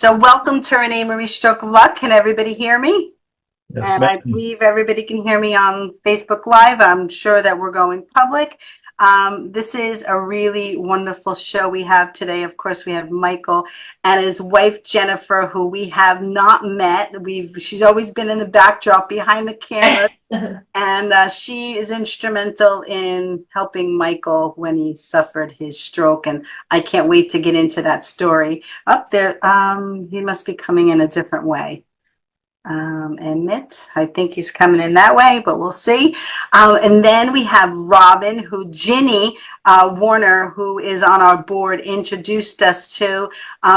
So welcome to RenéMarie Stroke of Luck. Can everybody hear me? Yes, And I believe everybody can hear me on Facebook Live. I'm sure that we're going public. This is a really wonderful show we have today. Of course, we have Michael and his wife, Jennifer, who we have not met. She's always been in the backdrop behind the camera. And she is instrumental in helping Michael when he suffered his stroke. And I can't wait to get into that story. Up there, he must be coming in a different way. Admit. I think he's coming in that way, but we'll see. And then we have Robyn, who Ginny Werner, who is on our board, introduced us to.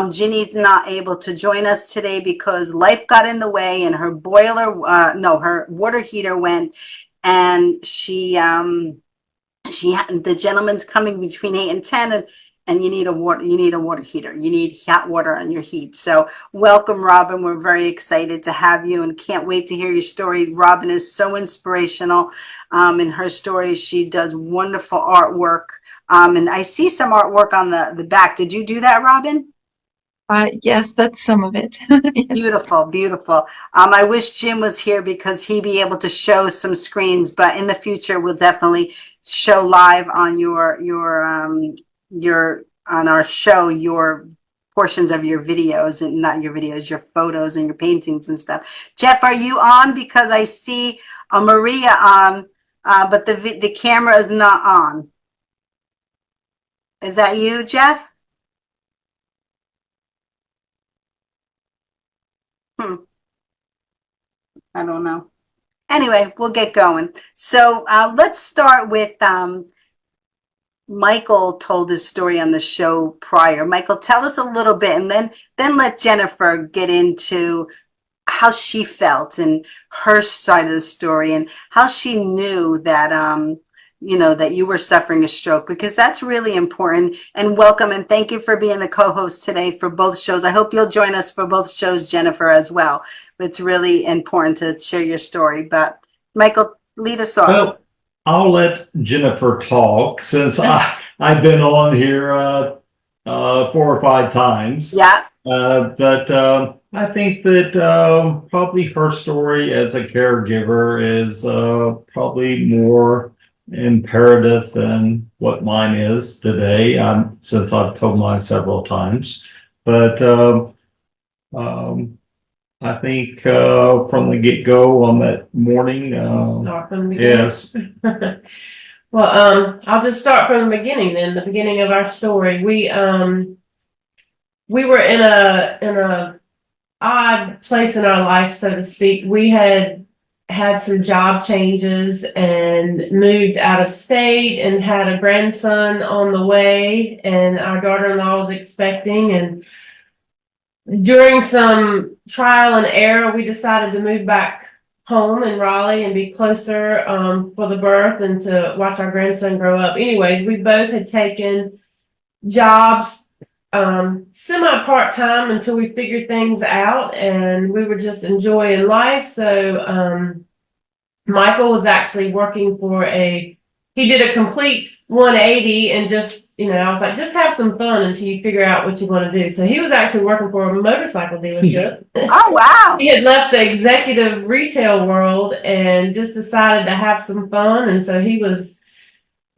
Ginny's not able to join us today because life got in the way and her boiler, her water heater went, and the gentleman's coming between 8 and 10, and you need a water heater. You need hot water on your heat. So welcome, Robyn. We're very excited to have you and can't wait to hear your story. Robyn is so inspirational in her stories. She does wonderful artwork. And I see some artwork on the back. Did you do that, Robyn? Yes, that's some of it. Yes. Beautiful, beautiful. I wish Jim was here because he'd be able to show some screens, but in the future we'll definitely show live on on our show your portions of your videos, and not your videos, your photos and your paintings and stuff. Jeff, are you on? Because I see Maria on, but the camera is not on. Is that you, Jeff? I don't know. Anyway, we'll get going. So let's start with Michael told his story on the show prior. Michael, tell us a little bit, and then let Jennifer get into how she felt and her side of the story and how she knew that that you were suffering a stroke, because that's really important. And welcome and thank you for being the co-host today for both shows. I hope you'll join us for both shows, Jennifer, as well. It's really important to share your story. But Michael, lead us off. Well, I'll let Jennifer talk since I've been on here 4 or 5 times. Yeah. But I think that probably her story as a caregiver is probably more imperative than what mine is today, since I've told mine several times. But I think from the get-go on that morning, start from the beginning. yes. Well, I'll just start from the beginning then, the beginning of our story. We were in a odd place in our life, so to speak. We had some job changes and moved out of state and had a grandson on the way, and our daughter-in-law was expecting, and during some trial and error, we decided to move back home in Raleigh and be closer for the birth and to watch our grandson grow up. Anyways, we both had taken jobs semi part-time until we figured things out, and we were just enjoying life. So Michael was actually working for he did a complete 180 and just, I was like, just have some fun until you figure out what you want to do. So he was actually working for a motorcycle dealership. Oh, wow. He had left the executive retail world and just decided to have some fun. And so he was,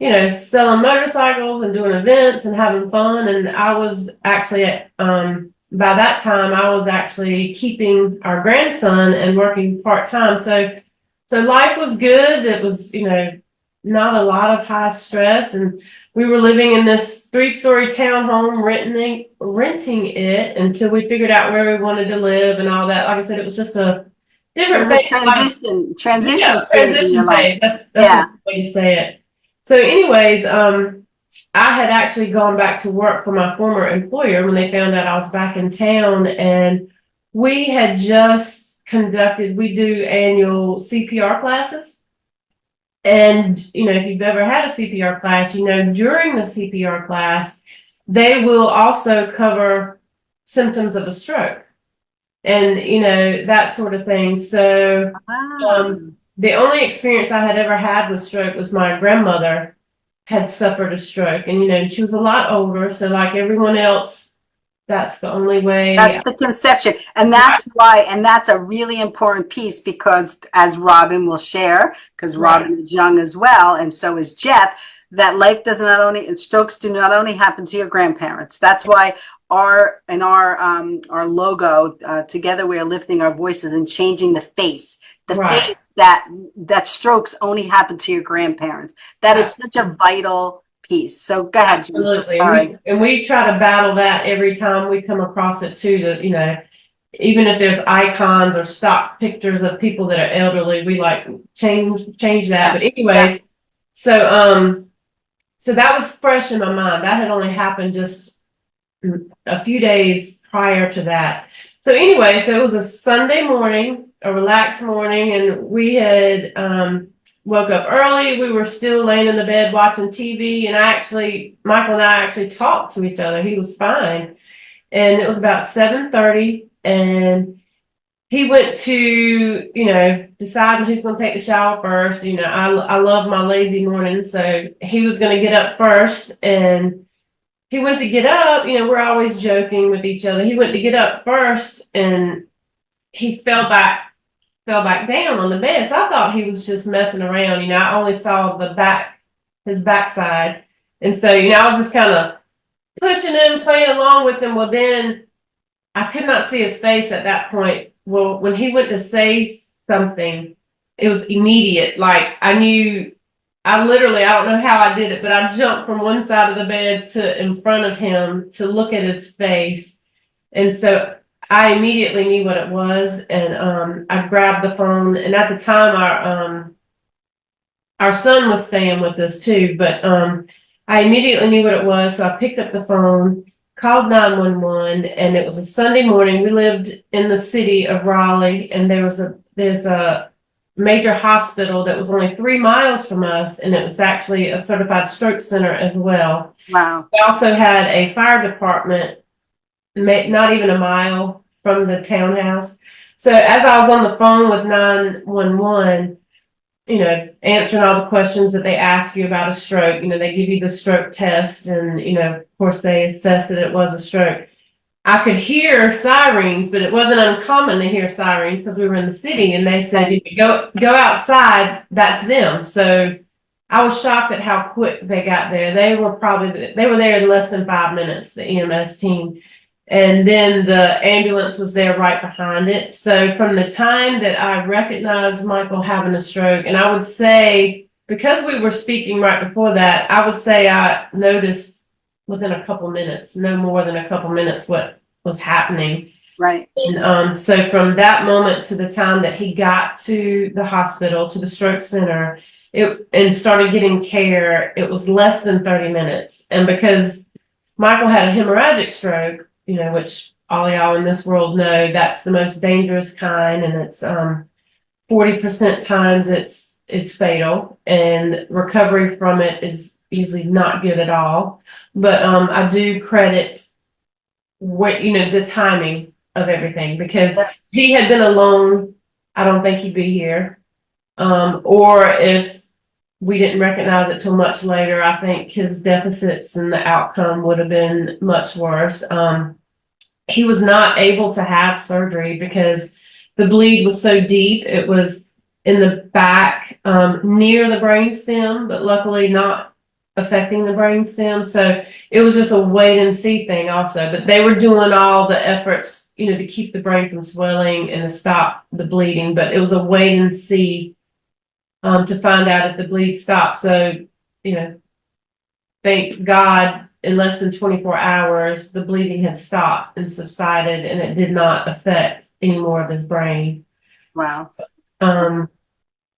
selling motorcycles and doing events and having fun. And I was actually by that time, I was actually keeping our grandson and working part-time. So life was good. It was, not a lot of high stress, and we were living in this 3-story townhome, renting it until we figured out where we wanted to live and all that. Like I said, it was just a different transition phase. That's the way to say it. So anyways, I had actually gone back to work for my former employer when they found out I was back in town, and we had just we do annual CPR classes. And, if you've ever had a CPR class, during the CPR class, they will also cover symptoms of a stroke and, that sort of thing. So the only experience I had ever had with stroke was my grandmother had suffered a stroke. And, she was a lot older. So like everyone else, that's the only way. That's the conception. And that's why, and that's a really important piece, because as Robyn will share, because Robyn is young as well, and so is Jeff, that life does not only, strokes do not only happen to your grandparents. That's why our logo, together we are lifting our voices and changing the face. The face that strokes only happen to your grandparents. That is such a vital piece. So go ahead, Absolutely. And we try to battle that every time we come across it too, even if there's icons or stock pictures of people that are elderly, we like change that. But anyways, so that was fresh in my mind. That had only happened just a few days prior to that. So anyway, so it was a Sunday morning, a relaxed morning, and we had woke up early. We were still laying in the bed watching TV, and Michael and I actually talked to each other. He was fine. And it was about 7:30, and he went to, deciding who's going to take the shower first. I love my lazy morning, so he was going to get up first, and he went to get up. We're always joking with each other. He went to get up first, and he fell back down on the bed. So I thought he was just messing around. I only saw his backside, and so I was just kind of pushing him, playing along with him. Well, then I could not see his face at that point. Well, when he went to say something, it was immediate. Like I knew, I don't know how I did it, but I jumped from one side of the bed to in front of him to look at his face. And so I immediately knew what it was. And I grabbed the phone. And at the time, our son was staying with us too, but I immediately knew what it was. So I picked up the phone, called 911, and it was a Sunday morning. We lived in the city of Raleigh, and there's a major hospital that was only 3 miles from us, and it was actually a certified stroke center as well. Wow. We also had a fire department not even a mile from the townhouse. So as I was on the phone with 911, answering all the questions that they ask you about a stroke, they give you the stroke test, and, of course they assess that it was a stroke. I could hear sirens, but it wasn't uncommon to hear sirens because we were in the city, and they said, go outside, that's them. So I was shocked at how quick they got there. They were there in less than 5 minutes, the EMS team. And then the ambulance was there right behind it. So from the time that I recognized Michael having a stroke, and I would say, because we were speaking right before that, I would say I noticed within a couple minutes, no more than a couple minutes, what was happening. Right. And so from that moment to the time that he got to the hospital, to the stroke center, and started getting care, it was less than 30 minutes. And because Michael had a hemorrhagic stroke, which all y'all in this world know, that's the most dangerous kind, and it's 40% times it's fatal, and recovery from it is usually not good at all. But I do credit the timing of everything, because if he had been alone, I don't think he'd be here. Or if we didn't recognize it till much later, I think his deficits and the outcome would have been much worse. He was not able to have surgery because the bleed was so deep. It was in the back, near the brainstem, but luckily not affecting the brainstem. So it was just a wait and see thing also. But they were doing all the efforts, to keep the brain from swelling and to stop the bleeding. But it was a wait and see to find out if the bleed stopped. So, thank God, in less than 24 hours, the bleeding had stopped and subsided, and it did not affect any more of his brain. Wow.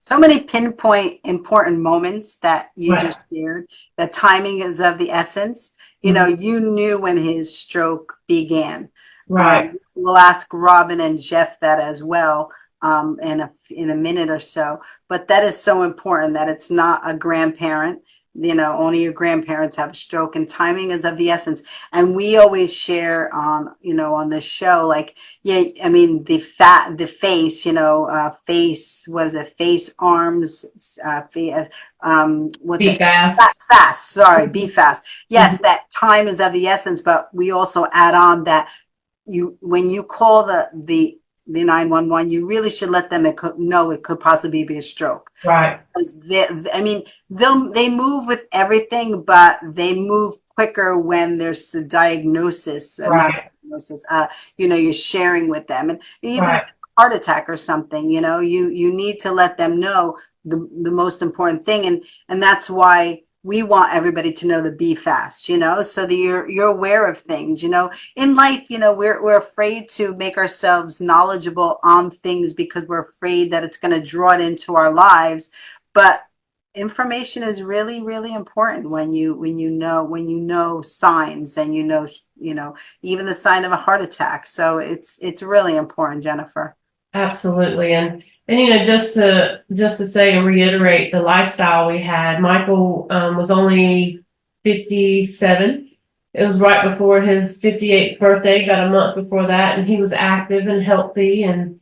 So many pinpoint important moments that you Right. just shared. The timing is of the essence. You knew when his stroke began. Right. We'll ask Robyn and Jeff that as well in a minute or so. But that is so important, that it's not a grandparent. Only your grandparents have a stroke, and timing is of the essence. And we always share on this show, the face, face, what is it? Face, arms, what's Be it? fast. Fast. Sorry, be fast. Yes, that time is of the essence, but we also add on that when you call the 911, you really should let them know it could possibly be a stroke. Right. Because they move with everything, but they move quicker when there's a diagnosis. Right. Not diagnosis. You're sharing with them, and even Right. if it's a heart attack or something, you need to let them know the most important thing, and that's why we want everybody to know the be fast, you know, so that you're aware of things, you know, in life, you know, we're afraid to make ourselves knowledgeable on things because we're afraid that it's going to draw it into our lives. But information is really, really important when you know signs, and you know, even the sign of a heart attack. So it's really important, Jennifer. Absolutely. And you know, just to say and reiterate the lifestyle we had, Michael was only 57. It was right before his 58th birthday, got a month before that, and he was active and healthy, and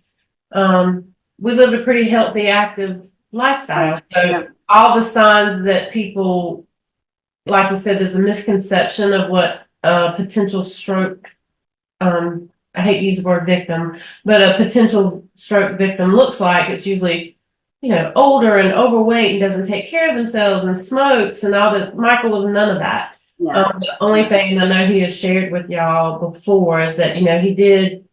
we lived a pretty healthy, active lifestyle. So Yeah. all the signs that people, like we said, there's a misconception of what a potential stroke, I hate to use the word victim, but a potential stroke victim looks like. It's usually, you know, older and overweight and doesn't take care of themselves and smokes and all that. Michael was none of that. Yeah. The only thing I know he has shared with y'all before is that, you know, he did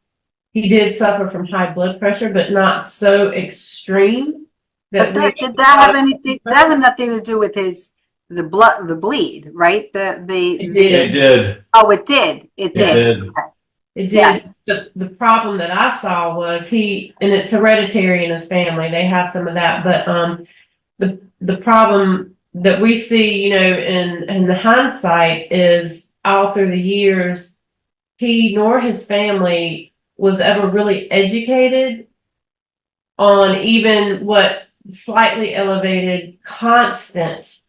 suffer from high blood pressure, but not so extreme But that did that have anything? That had nothing to do with the bleed, right? It It did. did. Oh, it did. It It did. did. Okay. It did. Yes. The problem that I saw was and it's hereditary in his family. They have some of that, but the problem that we see, you know, in the hindsight is all through the years, he nor his family was ever really educated on even what slightly elevated constant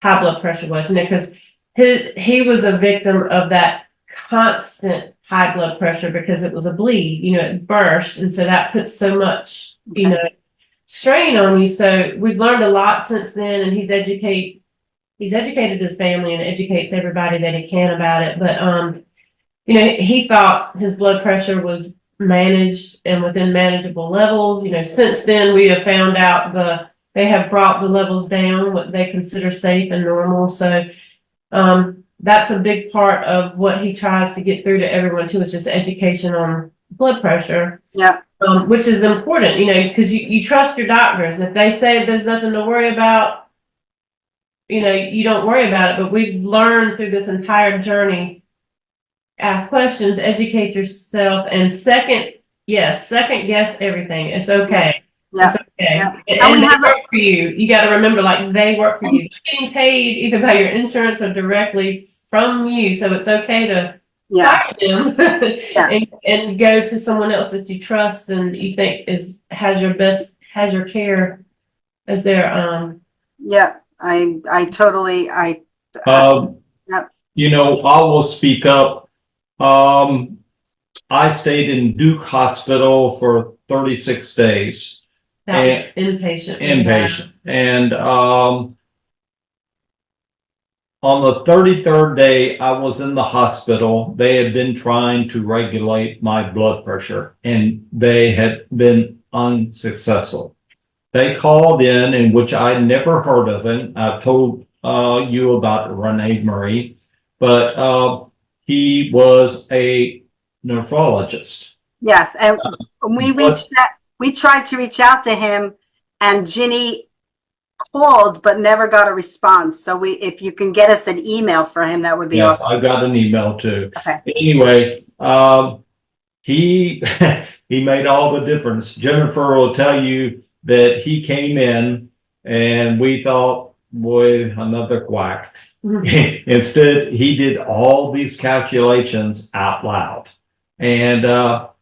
high blood pressure was, you know, because he was a victim of that constant high blood pressure because it was a bleed, you know, it burst. And so that puts so much, you know, strain on you. So we've learned a lot since then, and he's educated his family and educates everybody that he can about it. But, you know, he thought his blood pressure was managed and within manageable levels. You know, since then we have found out they have brought the levels down, what they consider safe and normal. So, that's a big part of what he tries to get through to everyone too, is just education on blood pressure. Yeah. Which is important, you know, because you trust your doctors. If they say there's nothing to worry about, you know, you don't worry about it. But we've learned through this entire journey, ask questions, educate yourself, and second guess everything. It's okay. Yeah. It's okay. Yeah. And they work for you. You got to remember, like, they work for you. They're getting paid either by your insurance or directly from you. So it's okay to fire them and go to someone else that you trust and you think has your care as their Yeah. I totally yeah. You know, I will speak up. I stayed in Duke Hospital for 36 days. that was inpatient. Inpatient. And on the 33rd day I was in the hospital, they had been trying to regulate my blood pressure, and they had been unsuccessful. They called in which I never heard of him. I've told you about RenéMarie, but he was a nephrologist. Yes, and we tried to reach out to him, and Ginny called but never got a response. So if you can get us an email for him, that would be Yes, awesome. I got an email too. Okay. Anyway, he he made all the difference. Jennifer will tell you that he came in and we thought, boy, another quack. Instead, he did all these calculations out loud, and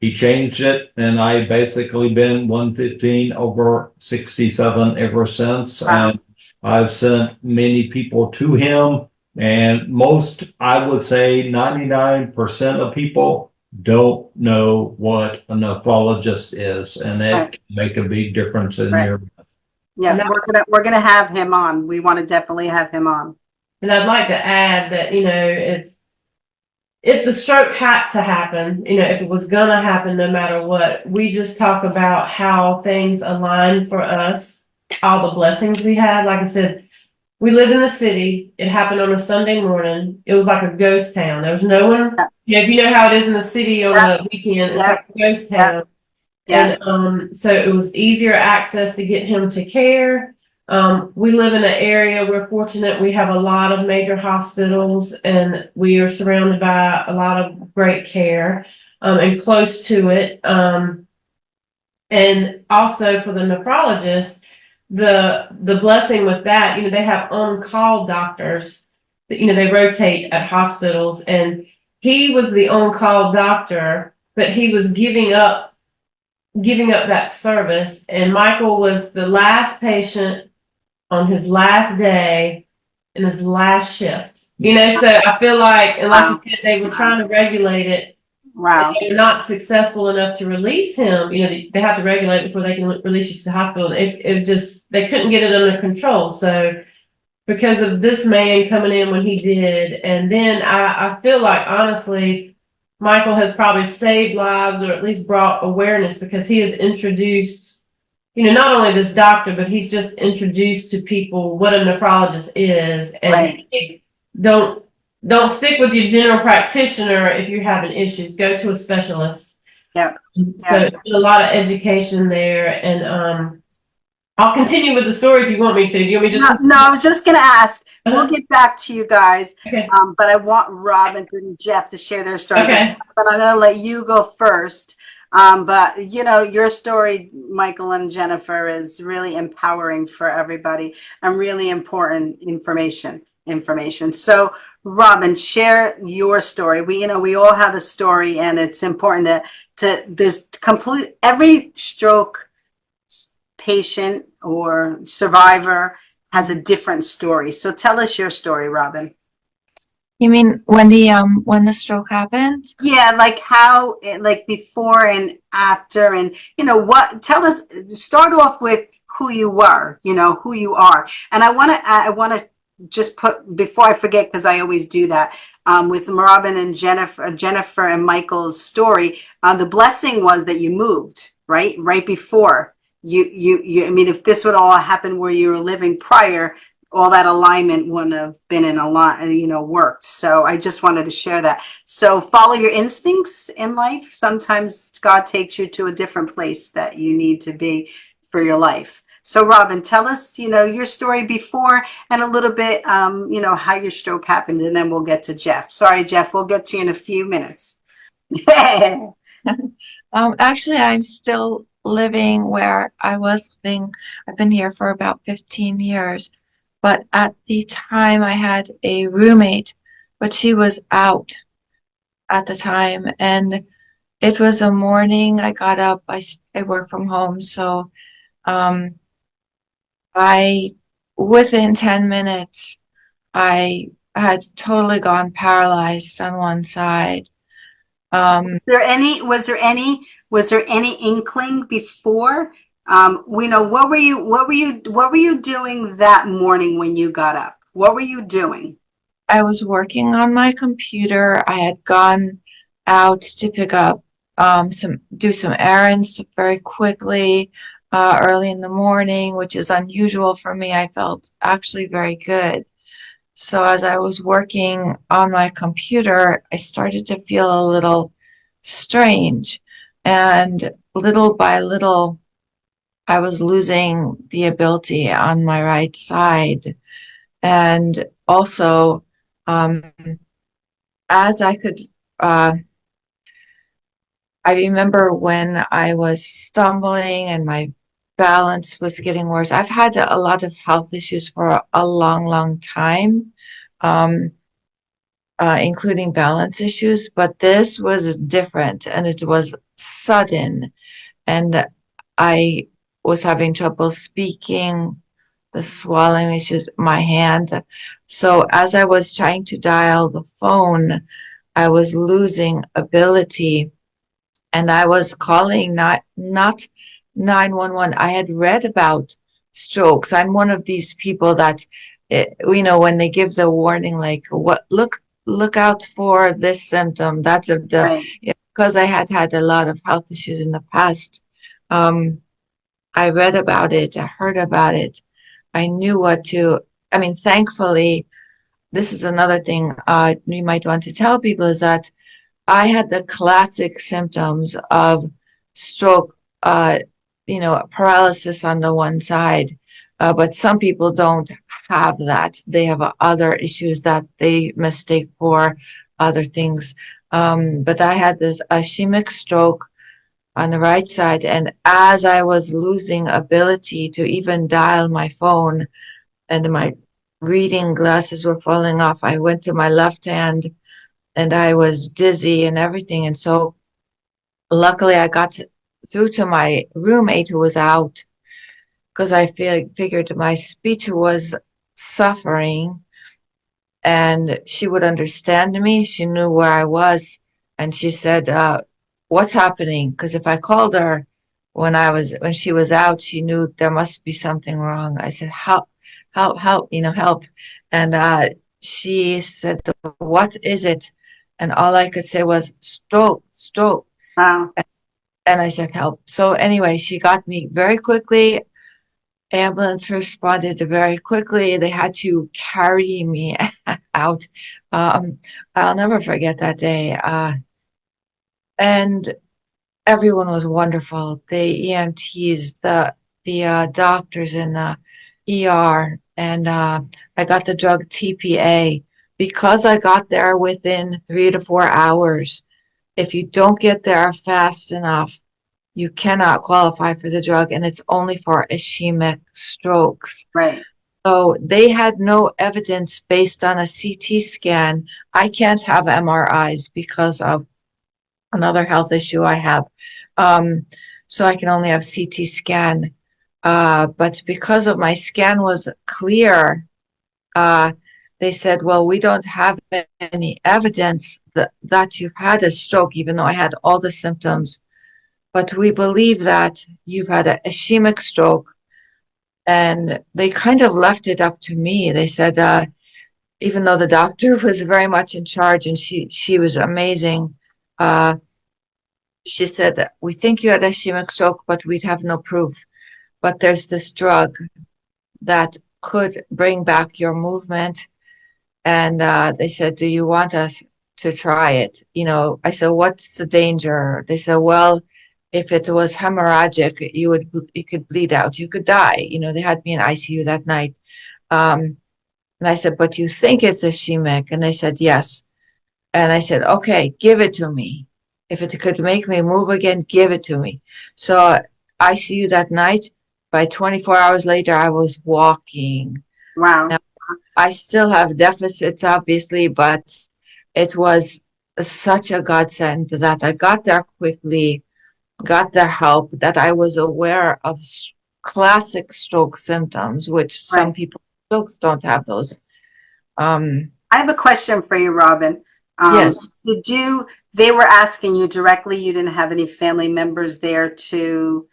he changed it, and I basically been 115/67 ever since. Wow. And I've sent many people to him, and I would say 99% of people don't know what a nephrologist is, and it can make a big difference in your life. Yeah, we're gonna have him on. We want to definitely have him on. And I'd like to add that, you know, if the stroke had to happen, you know, if it was gonna happen, no matter what, we just talk about how things align for us, all the blessings we had. Like I said, we live in the city. It happened on a Sunday morning. It was like a ghost town. There was no one. Yeah, if you know how it is in the city on the weekend, it's like a ghost town. Yeah. And so it was easier access to get him to care. We live in an area, we're fortunate, we have a lot of major hospitals and we are surrounded by a lot of great care, and close to it. And also for the nephrologist, the blessing with that, they have on-call doctors that, they rotate at hospitals, and he was the on-call doctor, but he was giving up that service. And Michael was the last patient on his last day in his last shift. So I feel like, and like you said, they were trying to regulate it. Wow. They're not successful enough to release him. They have to regulate before they can release you to the hospital. They couldn't get it under control. So because of this man coming in when he did, and then I feel like, honestly, Michael has probably saved lives, or at least brought awareness, because he has introduced, not only this doctor, but he's just introduced to people what a nephrologist is. And Right. don't stick with your general practitioner if you're having issues. Go to a specialist. Yep. So it's been a lot of education there, and I'll continue with the story if you want me to. Do you want me to No, I was just going to ask. We'll Uh-huh. get back to you guys, Okay. but I want Robyn and Jeff to share their story. Okay. But I'm going to let you go first. But your story, Michael and Jennifer, is really empowering for everybody and really important information. So, Robyn, share your story. We all have a story, and it's important there's every stroke patient or survivor has a different story. So tell us your story, Robyn. You mean when the stroke happened? Yeah, like how, like before and after, and tell us, start off with who you were, who you are. And I want to just put, before I forget, because I always do that, with Robyn and Jennifer and Michael's story, the blessing was that you moved, right before. I mean, if this would all happen where you were living prior, all that alignment wouldn't have been in a lot, worked. So I just wanted to share that. So follow your instincts in life. Sometimes God takes you to a different place that you need to be for your life. So Robyn, tell us, your story before and a little bit, how your stroke happened, and then we'll get to Jeff. Sorry, Jeff, we'll get to you in a few minutes. Actually, I'm still living where I was living. I've been here for about 15 years. But at the time, I had a roommate, but she was out at the time. And it was a morning. I got up. I work from home. So within 10 minutes, I had totally gone paralyzed on one side. Was there any inkling before? What were you doing that morning when you got up? What were you doing? I was working on my computer. I had gone out to pick up do some errands very quickly early in the morning, which is unusual for me. I felt actually very good. So as I was working on my computer, I started to feel a little strange, and little by little, I was losing the ability on my right side. And also, as I could, I remember when I was stumbling and my balance was getting worse. I've had a lot of health issues for a long, long time, including balance issues, but this was different and it was sudden. And I was having trouble speaking, the swallowing issues, my hand. So as I was trying to dial the phone, I was losing ability, and I was calling not 911. I had read about strokes. I'm one of these people that, when they give the warning, like, look out for this symptom, that symptom, Right. because I had a lot of health issues in the past. I read about it, I heard about it. I knew thankfully, this is another thing you might want to tell people, is that I had the classic symptoms of stroke, paralysis on the one side, But some people don't have that. They have other issues that they mistake for other things. But I had this ischemic stroke on the right side, and as I was losing ability to even dial my phone and my reading glasses were falling off, I went to my left hand and I was dizzy and everything. And so luckily I got through to my roommate who was out because I figured my speech was suffering and she would understand me. She knew where I was. And she said, what's happening? Because if I called her when she was out, she knew there must be something wrong. I said, help, help, help, help. And she said, what is it? And all I could say was stroke, stroke. Wow. And I said, help. So anyway, she got me very quickly. Ambulance responded very quickly. They had to carry me out. I'll never forget that day. And everyone was wonderful. The EMTs, the doctors in the ER, and I got the drug TPA because I got there within 3 to 4 hours. If you don't get there fast enough, you cannot qualify for the drug, and it's only for ischemic strokes. Right. So they had no evidence based on a CT scan. I can't have MRIs because of another health issue I have. So I can only have CT scan. But because of my scan was clear, they said, well, we don't have any evidence that you've had a stroke, even though I had all the symptoms. But we believe that you've had an ischemic stroke. And they kind of left it up to me. They said, even though the doctor was very much in charge and she was amazing, she said, we think you had ischemic stroke, but we'd have no proof. But there's this drug that could bring back your movement. And they said, do you want us to try it? I said, what's the danger? They said, well, if it was hemorrhagic, you could bleed out, you could die. They had me in ICU that night. And I said, but you think it's ischemic? And they said, yes. And I said, okay, give it to me. If it could make me move again, give it to me. So ICU that night, by 24 hours later, I was walking. Wow. Now, I still have deficits, obviously, but it was such a godsend that I got there quickly, got the help, that I was aware of classic stroke symptoms, which some Right. people strokes don't have those. I have a question for you, Robyn. Yes. They were asking you directly, you didn't have any family members there to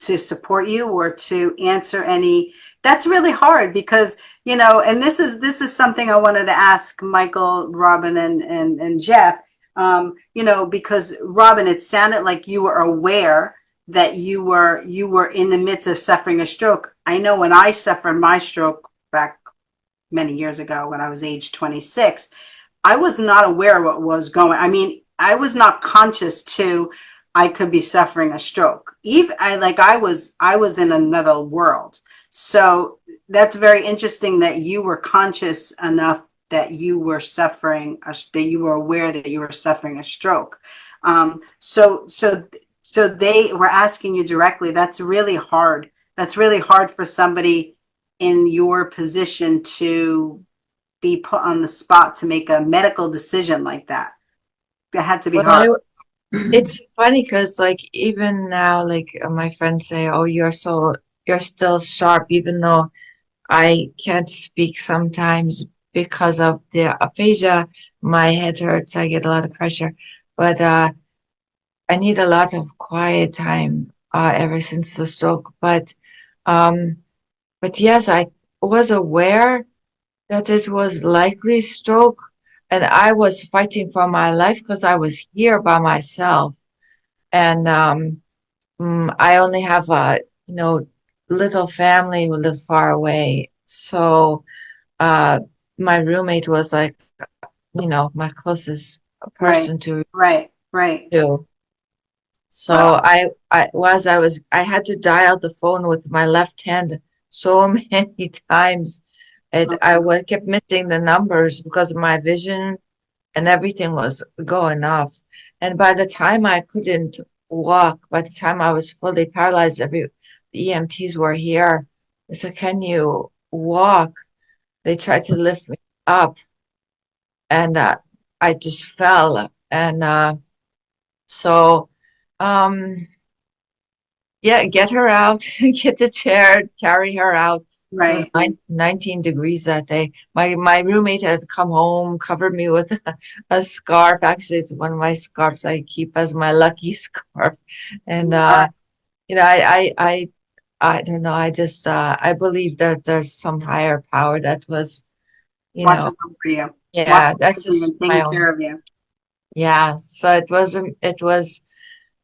support you or to answer any. That's really hard because, and this is something I wanted to ask Michael, Robyn, and Jeff, because Robyn, it sounded like you were aware that you were in the midst of suffering a stroke. I know when I suffered my stroke back many years ago when I was age 26, I was not aware of what was going. I mean, I was not conscious I could be suffering a stroke. I was in another world. So that's very interesting that you were conscious enough that you were that you were aware that you were suffering a stroke. So they were asking you directly. That's really hard. That's really hard for somebody in your position to be put on the spot to make a medical decision like that. It had to be hard. Well, it's funny because even now, my friends say, oh, you're still sharp, even though I can't speak sometimes because of the aphasia. My head hurts. I get a lot of pressure, but I need a lot of quiet time ever since the stroke. But yes, I was aware that it was likely stroke, and I was fighting for my life because I was here by myself, and I only have a little family who live far away, so my roommate was my closest Right, person to. right. So I had to dial the phone with my left hand so many times. I kept missing the numbers because my vision and everything was going off. And by the time I couldn't walk, by the time I was fully paralyzed, the EMTs were here. They said, "Can you walk?" They tried to lift me up, and I just fell. And so, um, yeah, get her out, get the chair, carry her out. It was Right. 19 degrees that day. My roommate had come home, covered me with a scarf. Actually, it's one of my scarves I keep as my lucky scarf. And you know, I don't know. I just I believe that there's some higher power that was, you know, Watching over you. yeah, Watching that's over you just and my taking own. care of you. Yeah, so it was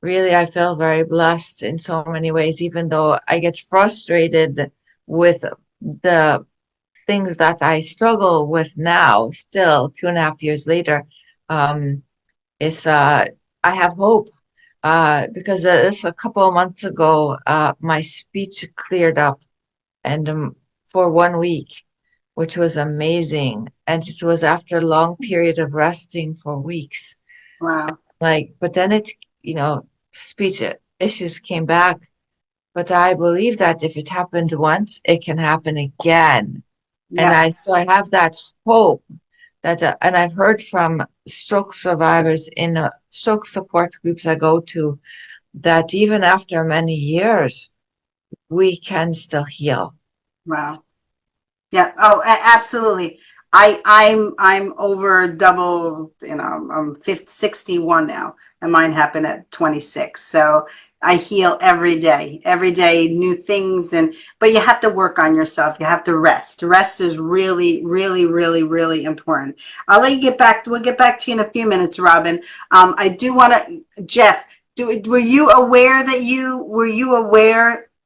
really, I feel very blessed in so many ways, even though I get frustrated with the things that I struggle with now, still 2.5 years later. Um, it's I have hope because this a couple of months ago, my speech cleared up and for 1 week, which was amazing, and it was after a long period of resting for weeks. Wow. Like, but then speech issues came back. But I believe that if it happened once, it can happen again. And Yeah. I have that hope that, and I've heard from stroke survivors in stroke support groups I go to, that even after many years, we can still heal. Wow. Yeah. Oh, absolutely. I'm over double, I'm 61 now, and mine happened at 26. So I heal every day, new things. But you have to work on yourself. You have to rest. Rest is really, really, really, really important. I'll let you get back. We'll get back to you in a few minutes, Robyn. I do want to, Jeff, were you aware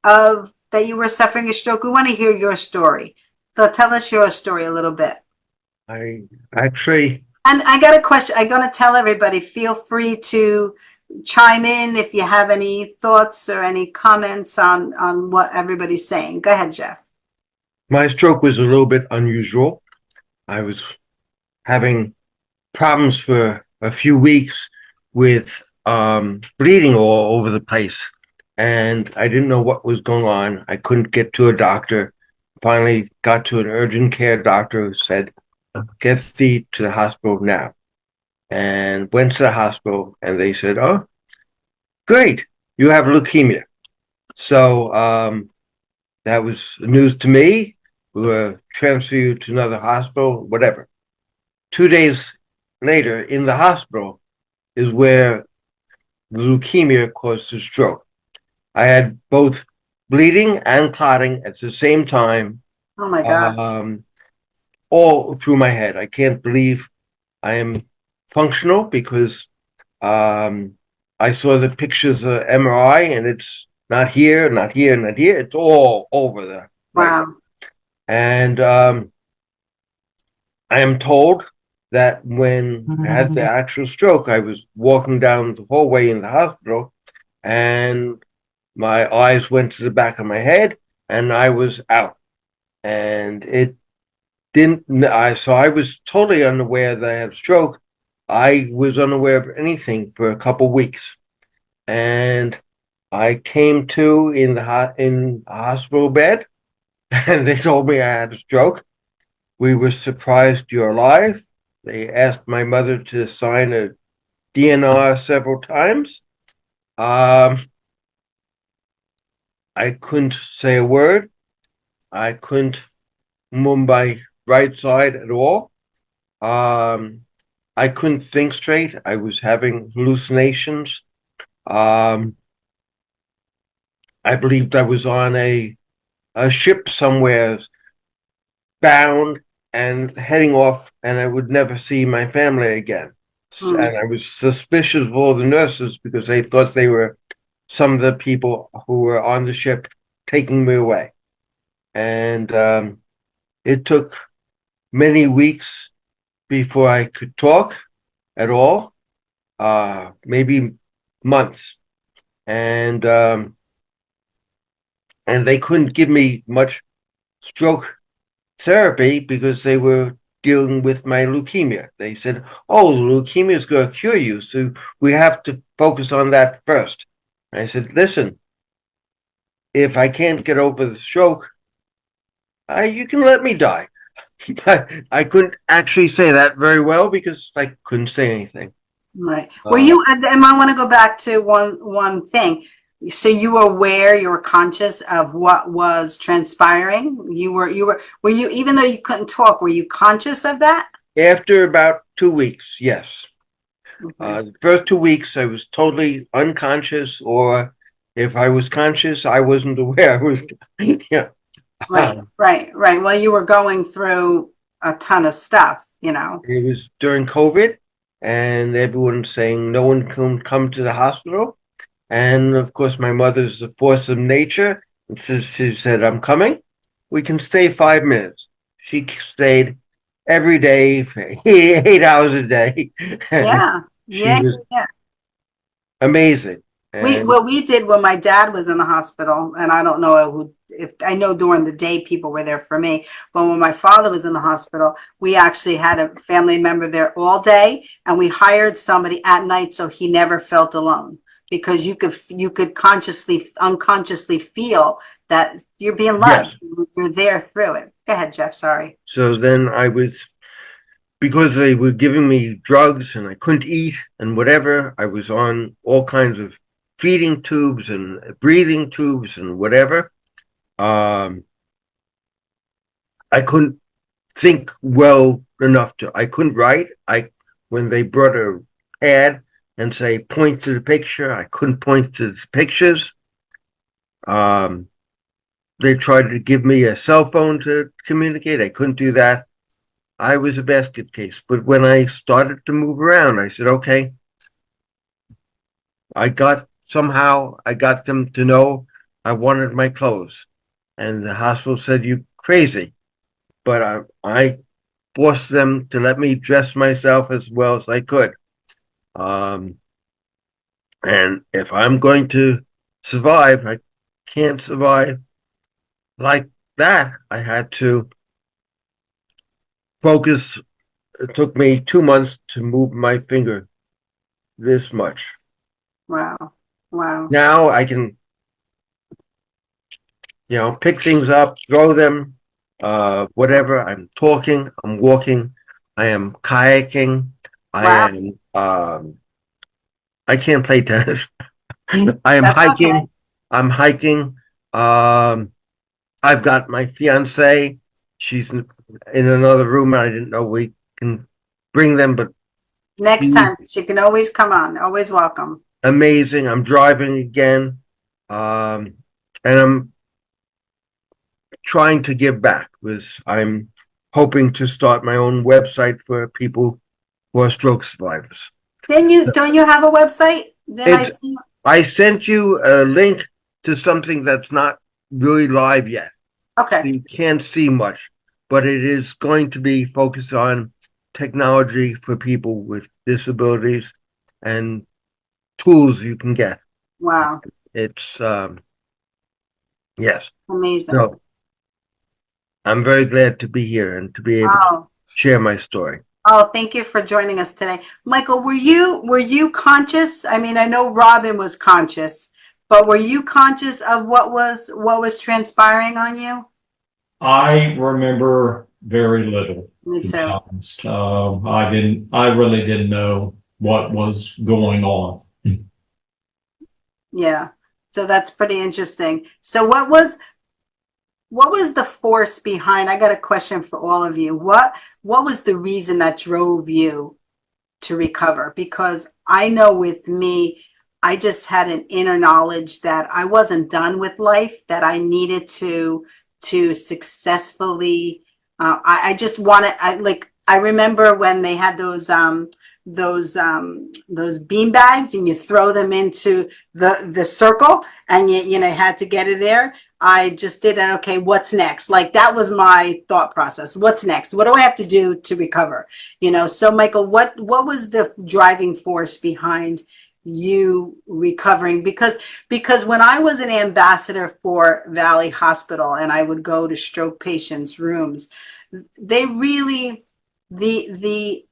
of that you were suffering a stroke? We want to hear your story. So tell us your story a little bit. I actually, And I got a question. I'm going to tell everybody, feel free to chime in if you have any thoughts or any comments on what everybody's saying. Go ahead, Jeff. my stroke was a little bit unusual. I was having problems for a few weeks with bleeding all over the place. And I didn't know what was going on. I couldn't get to a doctor. Finally got to an urgent care doctor who said, "Get thee to the hospital now." And went to the hospital and they said, "Oh, great, you have leukemia." So that was news to me. We were transfer you to another hospital, whatever. 2 days later, in the hospital, is where the leukemia caused the stroke. I had both bleeding and clotting at the same time, Oh my gosh. all through my head. I can't believe I am functional because I saw the pictures of MRI and it's not here, not here, not here. It's all over the place. Wow. And I am told that when I had the actual stroke, I was walking down the hallway in the hospital and my eyes went to the back of my head and I was out. And it didn't, so I was totally unaware that I had a stroke. I was unaware of anything for a couple weeks. And I came to in a hospital bed and they told me I had a stroke. We were surprised you're alive. They asked my mother to sign a DNR several times. I couldn't say a word. I couldn't move my right side at all. I couldn't think straight. I was having hallucinations. I believed I was on a ship somewhere bound and heading off, and I would never see my family again. And I was suspicious of all the nurses because they thought they were some of the people who were on the ship taking me away. And it took many weeks before I could talk at all, maybe months. And they couldn't give me much stroke therapy because they were dealing with my leukemia. They said, "Oh, leukemia is going to cure you, so we have to focus on that first." I said, "Listen, if I can't get over the stroke, you can let me die." But I couldn't actually say that very well because I couldn't say anything. Right. Were you, and I want to go back to one thing. So you were aware, you were conscious of what was transpiring? Were you, even though you couldn't talk, were you conscious of that? After about 2 weeks, yes. Okay. The first 2 weeks, I was totally unconscious, or if I was conscious, I wasn't aware. I was, yeah. Right. Well, you were going through a ton of stuff, you know. It was during COVID, and everyone saying no one can come to the hospital. And of course, my mother's a force of nature. And so she said, "I'm coming. We can stay 5 minutes." She stayed every day for 8 hours a day. And Yeah. she Yeah. was Yeah. amazing. And What we did when my dad was in the hospital, and I don't know who, if I know during the day people were there for me, but when my father was in the hospital, we actually had a family member there all day, and we hired somebody at night so he never felt alone, because you could unconsciously feel that you're being yes, loved. You're there through it. Go ahead, Jeff. Sorry. so then I was, because they were giving me drugs and I couldn't eat and whatever, I was on all kinds of feeding tubes and breathing tubes and whatever. Um, I couldn't think well enough I couldn't write. When they brought a pad and say, point to the picture, I couldn't point to the pictures. Um, they tried to give me a cell phone to communicate. I couldn't do that. I was a basket case. But when I started to move around, I said, okay, somehow I got them to know I wanted my clothes. And the hospital said, you crazy. But I forced them to let me dress myself as well as I could. Um, and if I'm going to survive, I can't survive like that. I had to focus. It took me 2 months to move my finger this much. Wow. Wow. Now I can, pick things up, throw them, whatever. I'm talking, I'm walking, I am kayaking, I Wow. am, I can't play tennis. I am That's okay. I'm hiking. I've got my fiance. She's in another room. I didn't know we can bring them, but Next she's time, she can always come on. Always welcome. amazing. I'm driving again. And I'm trying to give back because I'm hoping to start my own website for people who are stroke survivors. Don't you have a website? Didn't I It's see? I sent you a link to something that's not really live yet. Okay. You can't see much, but it is going to be focused on technology for people with disabilities and tools you can get. Wow. It's yes. Amazing. So I'm very glad to be here and to be able to Oh, share my story. oh, thank you for joining us today. Michael, were you conscious? I mean, I know Robyn was conscious, but were you conscious of what was transpiring on you? I remember very little, Me to be too. honest. I really didn't know what was going on. Yeah. So that's pretty interesting. So what was the force behind? I got a question for all of you. What was the reason that drove you to recover? Because I know with me, I just had an inner knowledge that I wasn't done with life, that I needed to successfully. I just wanted. I remember when they had those bean bags, and you throw them into the circle, and you had to get it there. I just did okay, what's next? Like that was my thought process. What's next? What do I have to do to recover? So Michael, what was the driving force behind you recovering? Because when I was an ambassador for Valley Hospital and I would go to stroke patients' rooms, they really the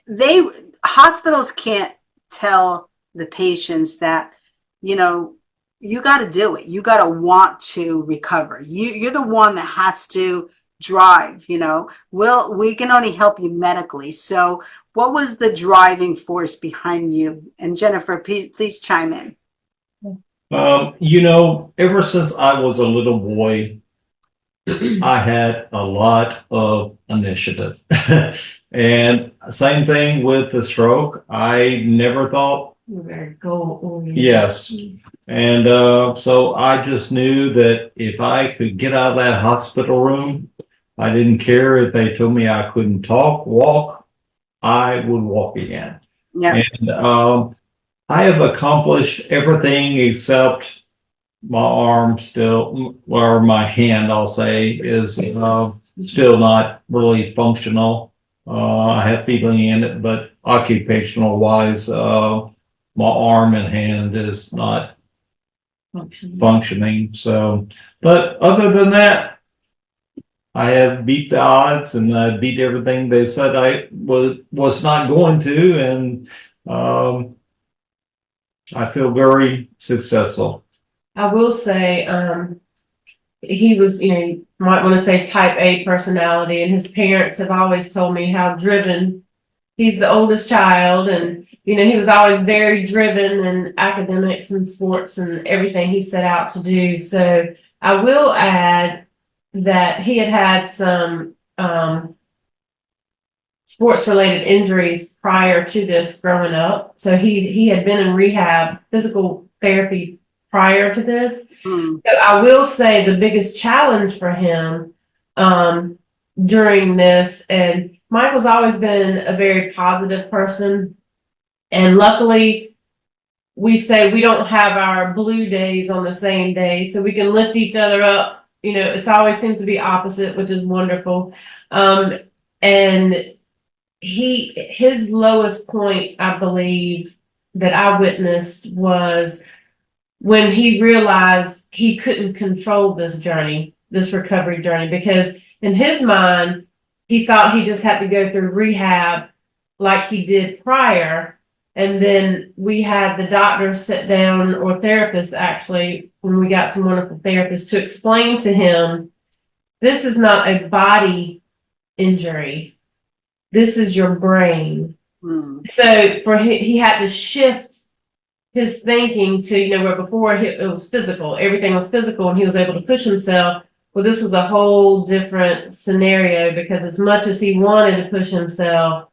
they hospitals can't tell the patients that, you know, you got to do it. You got to want to recover. You're the one that has to drive, you know. We can only help you medically. So what was the driving force behind you? And Jennifer, please chime in. You know, ever since I was a little boy, I had a lot of initiative. And same thing with the stroke. I never thought, Very goal-oriented. yes. And so I just knew that if I could get out of that hospital room, I didn't care if they told me I couldn't walk, I would walk again. Yeah. And I have accomplished everything except my arm still, or my hand, I'll say, is still not really functional. I have feeling in it, but occupational wise, my arm and hand is not functioning. So, but other than that, I have beat the odds and I beat everything they said I was not going to, and I feel very successful. I will say, he was, you know, you might want to say type A personality, and his parents have always told me how driven. He's the oldest child, and, you know, he was always very driven in academics and sports and everything he set out to do. So I will add that he had some, sports related injuries prior to this growing up. So he had been in rehab, physical therapy prior to this. Mm. So I will say the biggest challenge for him during this, and Michael's always been a very positive person, and luckily we say we don't have our blue days on the same day, so we can lift each other up. You know, it's always seems to be opposite, which is wonderful. And his lowest point, I believe, that I witnessed was when he realized he couldn't control this journey, this recovery journey, because in his mind, he thought he just had to go through rehab like he did prior. And then we had the doctors sit down, or therapists actually, when we got some wonderful therapists, to explain to him, this is not a body injury. This is your brain. Mm. So he had to shift his thinking to, you know, where before it was physical, everything was physical, and he was able to push himself. Well, this was a whole different scenario, because as much as he wanted to push himself,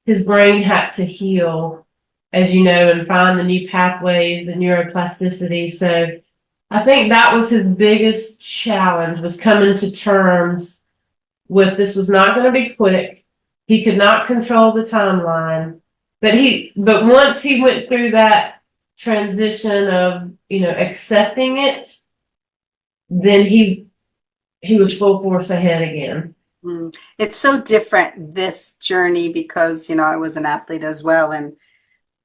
his brain had to heal, as you know, and find the new pathways, the neuroplasticity. So I think that was his biggest challenge, was coming to terms with this was not going to be quick. He could not control the timeline, but once he went through that transition of, you know, accepting it, then he was full force ahead again. Mm. It's so different, this journey, because, you know, I was an athlete as well. And,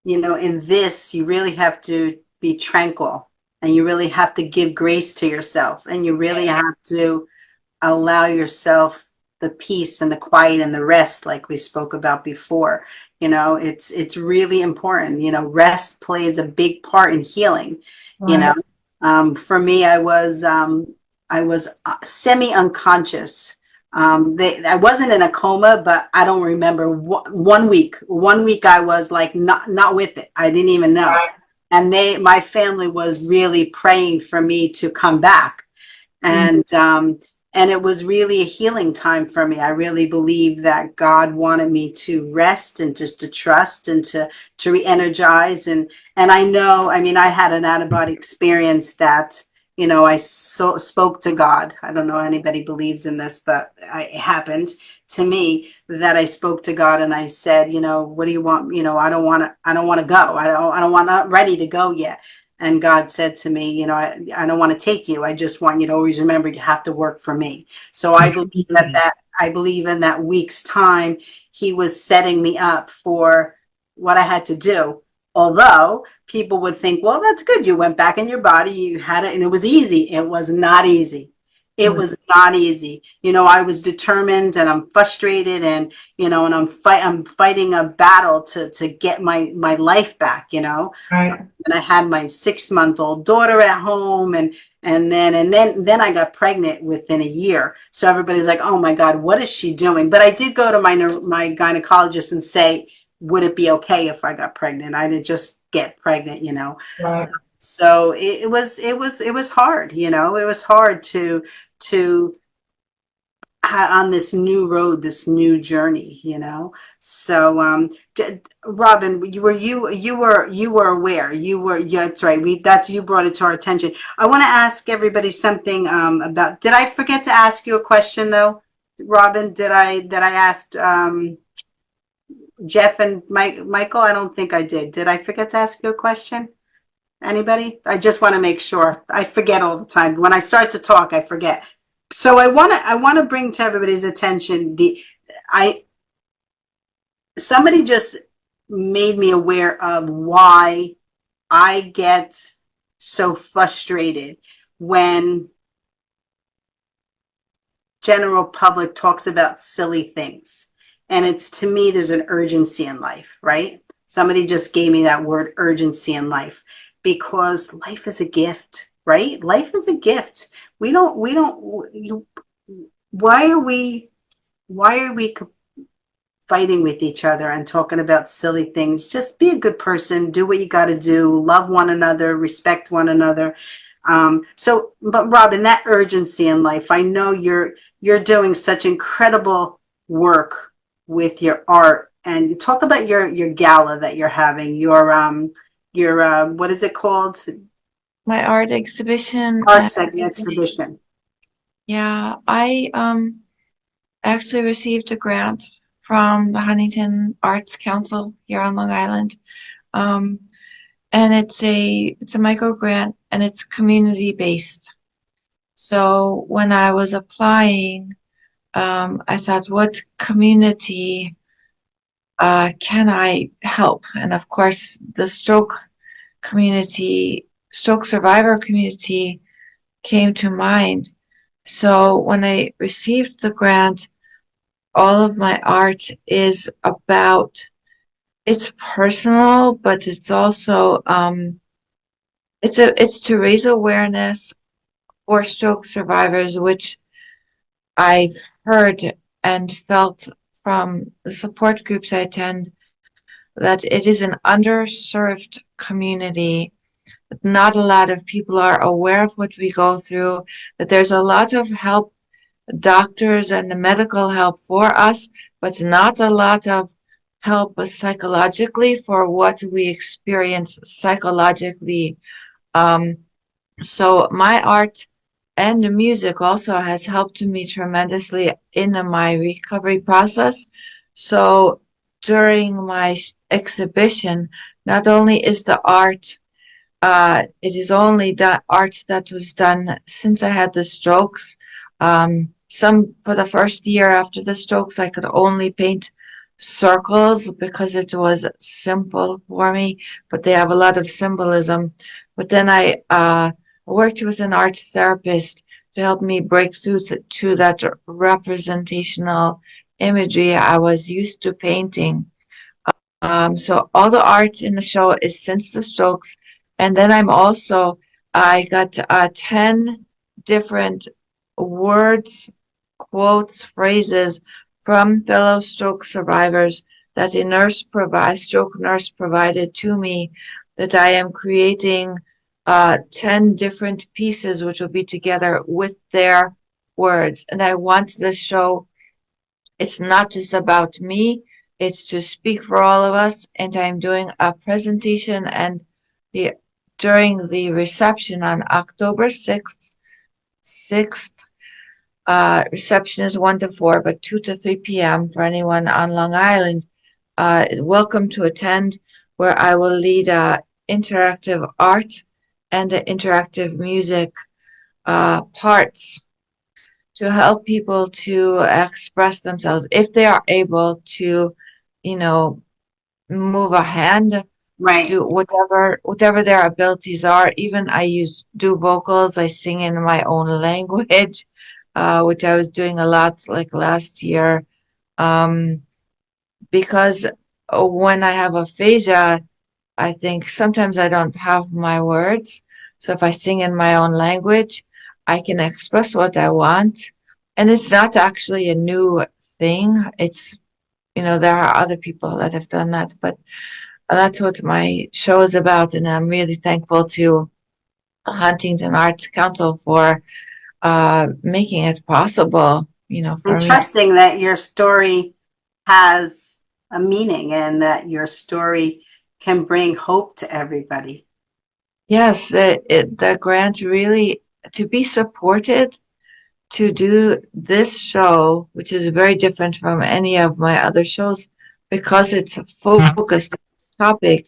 you know, in this, you really have to be tranquil, and you really have to give grace to yourself, and you really have to allow yourself the peace and the quiet and the rest, like we spoke about before. You know, it's really important. You know, rest plays a big part in healing. Right. You know, for me, I was semi-unconscious. I wasn't in a coma, but I don't remember. 1 week I was like not with it. I didn't even know. Right. And my family was really praying for me to come back. And and it was really a healing time for me. I really believe that God wanted me to rest and just to trust and to re-energize. And I know, I mean, I had an out-of-body experience that, you know, I spoke to God. I don't know if anybody believes in this, but it happened to me that I spoke to God, and I said, you know, what do you want? You know, I don't want to go. I'm not ready to go yet. And God said to me, you know, I don't want to take you. I just want you to always remember you have to work for me. So I believe I believe in that week's time, he was setting me up for what I had to do. Although people would think, well, that's good. You went back in your body, you had it, and it was easy. It was not easy. It was not easy. I was determined and I'm frustrated and, and I'm fighting a battle to get my life back. Right. And I had my 6-month-old daughter at home and then I got pregnant within a year. So everybody's like, oh my God, what is she doing? But I did go to my gynecologist and say, would it be okay if I got pregnant? I didn't just get pregnant. Right. So it was hard, it was hard to on this new road, this new journey. So Robyn, you were aware, yeah, that's right. You brought it to our attention. I want to ask everybody something about, did I forget to ask you a question though, Robyn? Did I ask Jeff and Michael? I don't think I did. Did I forget to ask you a question? Anybody? I just want to make sure. I forget all the time. When I start to talk, I forget. So I want to bring to everybody's attention somebody just made me aware of why I get so frustrated when general public talks about silly things. And it's, to me, there's an urgency in life, right? Somebody just gave me that word, urgency in life, because life is a gift, right? Life is a gift. Why are we fighting with each other and talking about silly things? Just be a good person, do what you got to do, love one another, respect one another. But Robyn, that urgency in life, I know you're doing such incredible work with your art, and you talk about your gala that you're having, your what is it called? My art exhibition. Arts exhibition. Yeah, I actually received a grant from the Huntington Arts Council here on Long Island. And it's a micro grant and it's community based. So when I was applying, I thought, what community can I help? And of course, the stroke survivor community came to mind. So when I received the grant, all of my art is about, it's personal, but it's also it's to raise awareness for stroke survivors, which I've heard and felt from the support groups I attend, that it is an underserved community. Not a lot of people are aware of what we go through, that there's a lot of help, doctors and the medical help for us, but not a lot of help psychologically for what we experience psychologically. So my art and the music also has helped me tremendously in my recovery process. So during my exhibition, not only is the art, it is only the art that was done since I had the strokes. For the first year after the strokes, I could only paint circles because it was simple for me, but they have a lot of symbolism. But then I worked with an art therapist to help me break through to that representational imagery I was used to painting. So all the art in the show is since the strokes. And then I got 10 different words, quotes, phrases from fellow stroke survivors that a stroke nurse provided to me, that I am creating 10 different pieces which will be together with their words. And I want the show, it's not just about me, it's to speak for all of us. And I'm doing a presentation and during the reception on October 6th, reception is 1 to 4, but 2 to 3 p.m. for anyone on Long Island. Welcome to attend, where I will lead interactive art and the interactive music parts to help people to express themselves if they are able to, move a hand, Right. do whatever their abilities are. Even I do vocals. I sing in my own language, which I was doing a lot like last year. Um, because when I have aphasia, I think sometimes I don't have my words. So if I sing in my own language, I can express what I want. And it's not actually a new thing. It's, there are other people that have done that, but that's what my show is about. And I'm really thankful to Huntington Arts Council for making it possible, for And me. trusting that your story has a meaning and that your story can bring hope to everybody. Yes, the grant really, to be supported to do this show, which is very different from any of my other shows, because it's focused on this topic,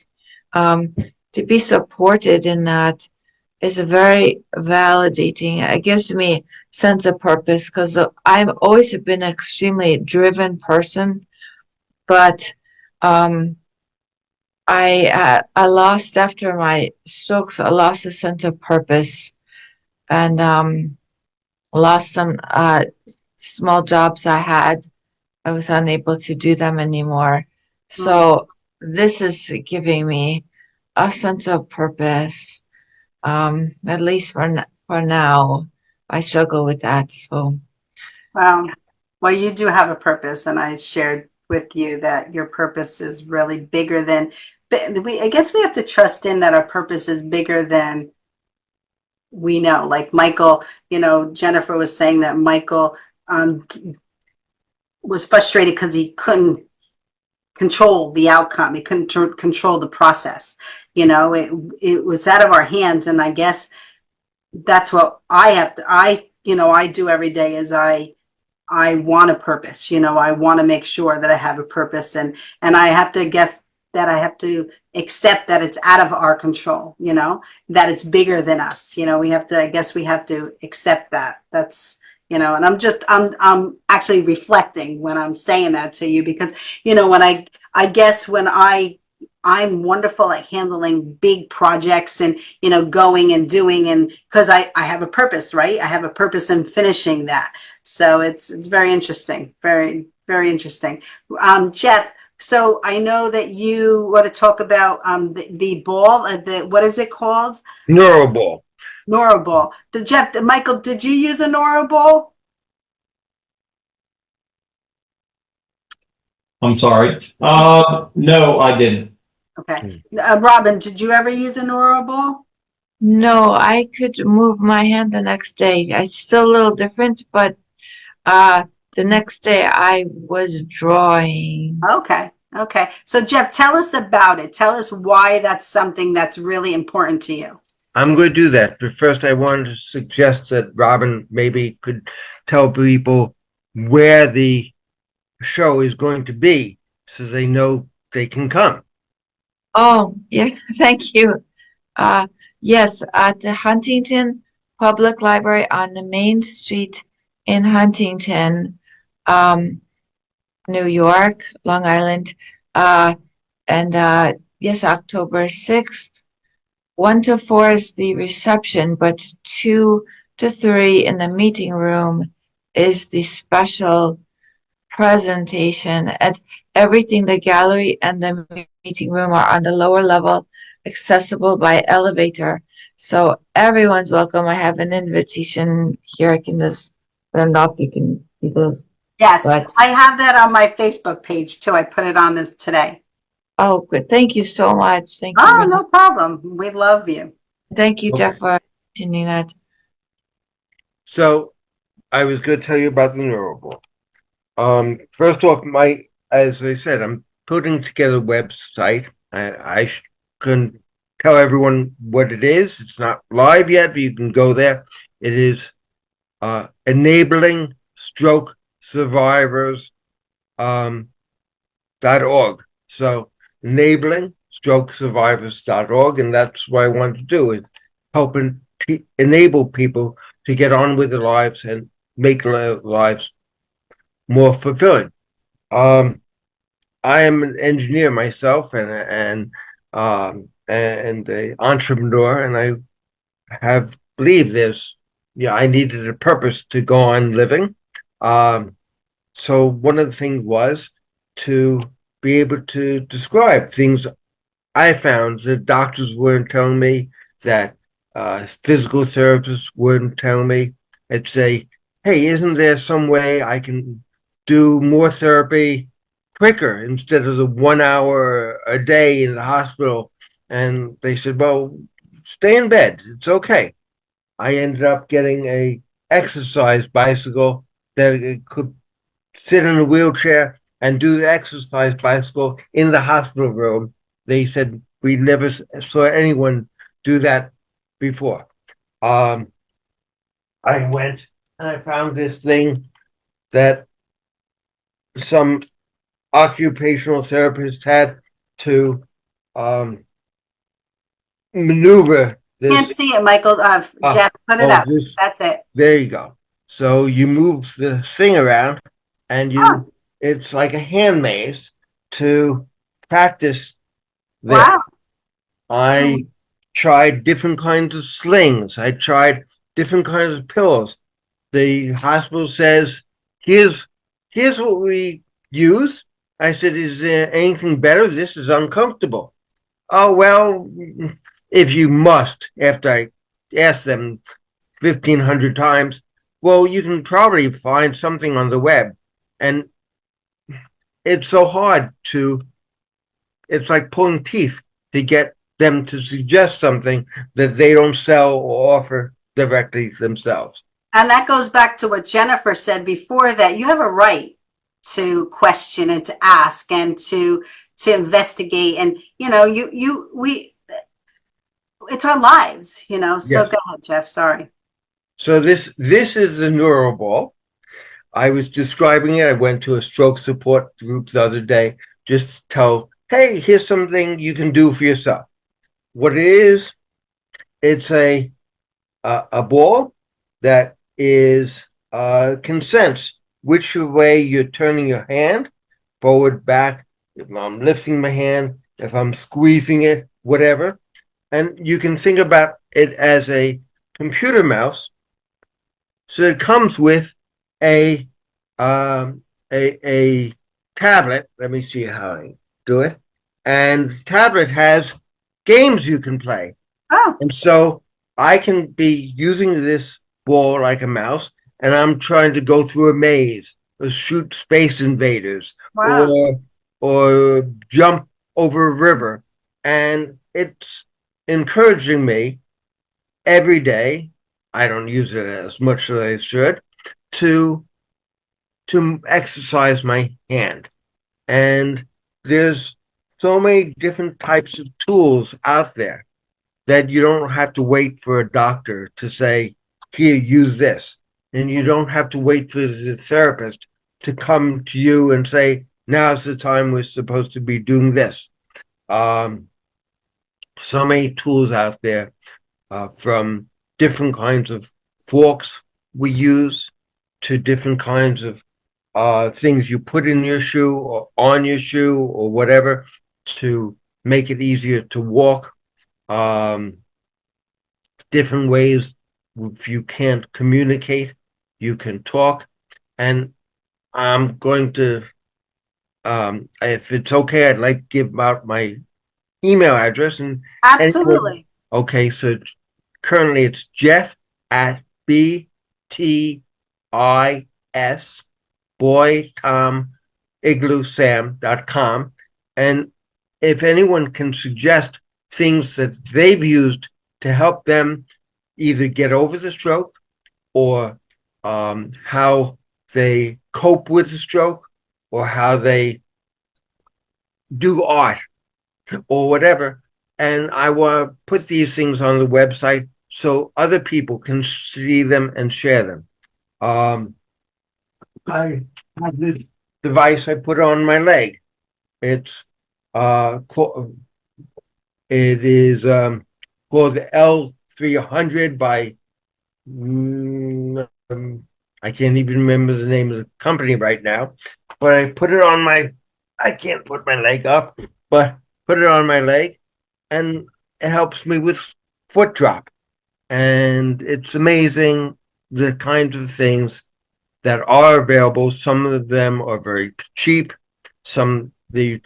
to be supported in that is a very validating. It gives me sense of purpose because I've always been an extremely driven person, but I lost after my strokes. I lost a sense of purpose and lost some small jobs I had. I was unable to do them anymore. So this is giving me a sense of purpose. At least for now, I struggle with that. So Well, you do have a purpose, and I shared with you that your purpose is really bigger than. But I guess we have to trust in that our purpose is bigger than we know. Like Michael, Jennifer was saying that Michael was frustrated because he couldn't control the outcome. He couldn't control the process. It was out of our hands, and I guess that's what I have to. I do every day is I want a purpose. I want to make sure that I have a purpose, and I have to guess that I have to accept that it's out of our control. That it's bigger than us. We have to. I guess we have to accept that. That's and I'm actually reflecting when I'm saying that to you because when I guess when I'm wonderful at handling big projects and going and doing, and because I have a purpose, right? I have a purpose in finishing that. So it's very interesting, very, very interesting. Jeff, so I know that you want to talk about the ball, what is it called? Neuroball. Nora ball. Michael, did you use a Nora ball? I'm sorry. No, I didn't. Okay. Robyn, did you ever use a Nora ball? no, I could move my hand the next day. It's still a little different, but the next day I was drawing. Okay. Okay. So Jeff, tell us about it. Tell us why that's something that's really important to you. I'm going to do that. But first, I wanted to suggest that Robyn maybe could tell people where the show is going to be so they know they can come. Oh, yeah, thank you. Yes, at the Huntington Public Library on the main street in Huntington, New York, Long Island. And yes, October 6th. 1 to 4 is the reception, but 2 to 3 in the meeting room is the special presentation. And everything, the gallery and the meeting room are on the lower level, accessible by elevator. So everyone's welcome. I have an invitation here. I can just put it up. You can see this. Yes, But I have that on my Facebook page too. I put it on this today. oh, good. Thank you so much. Thank you. Oh, Renee. no problem. We love you. Thank you, Okay. Jeff, for mentioning that. So I was going to tell you about the Neuroball. First off, as I said, I'm putting together a website. I couldn't tell everyone what it is. It's not live yet, but you can go there. It is enabling stroke survivors .org. So enabling stroke survivors.org, and that's what I wanted to do, is helping enable people to get on with their lives and make their lives more fulfilling. I am an engineer myself, and and a entrepreneur, and I have believed this. Yeah, I needed a purpose to go on living. So one of the things was to be able to describe things I found that doctors weren't telling me, that physical therapists weren't telling me. I'd say, hey, isn't there some way I can do more therapy quicker instead of the 1 hour a day in the hospital? And they said, well, stay in bed. It's okay. I ended up getting a exercise bicycle that it could sit in a wheelchair and do the exercise bicycle in the hospital room. They said we never saw anyone do that before. I went and I found this thing that some occupational therapists had to maneuver Can't this. see it, Michael. Jeff, put it up. This, That's it. there you go. So you move the thing around and Oh, it's like a hand maze to practice this. wow. I tried different kinds of slings. I tried different kinds of pillows. The hospital says, here's what we use. I said, is there anything better? This is uncomfortable. Oh, well, if you must, after I asked them 1,500 times, well, you can probably find something on the web. And it's so hard to, it's like pulling teeth to get them to suggest something that they don't sell or offer directly themselves. And that goes back to what Jennifer said before, that you have a right to question and to ask and to investigate. And, you know, we, it's our lives, you know, so Yes. go ahead, Jeff. Sorry. So this is the neuroball. I was describing it. I went to a stroke support group the other day just to tell, hey, here's something you can do for yourself. What it is, it's a ball that is can sense which way you're turning your hand, forward, back, if I'm lifting my hand, if I'm squeezing it, whatever. And you can think about it as a computer mouse. So it comes with a a tablet. Let me see how I do it. And the tablet has games you can play. Oh, And so I can be using this ball like a mouse, and I'm trying to go through a maze or shoot space invaders wow. or jump over a river. And it's encouraging me every day. I don't use it as much as I should to exercise my hand. And there's so many different types of tools out there that you don't have to wait for a doctor to say, here, use this. And you don't have to wait for the therapist to come to you and say, now's the time we're supposed to be doing this. So many tools out there, from different kinds of forks we use to different kinds of things you put in your shoe or on your shoe or whatever to make it easier to walk. Different ways. If you can't communicate, you can talk. And I'm going to, if it's okay, I'd like to give out my email address. And Absolutely. okay, so currently it's Jeff at BTIS boy Tom igloosam.com. And if anyone can suggest things that they've used to help them either get over the stroke or how they cope with the stroke or how they do art or whatever. And I want to put these things on the website so other people can see them and share them. I have this device I put on my leg. It's it is called the L300 by I can't even remember the name of the company right now, but I put it on my, I can't put my leg up, but put it on my leg and it helps me with foot drop. And it's amazing the kinds of things that are available. Some of them are very cheap. Some the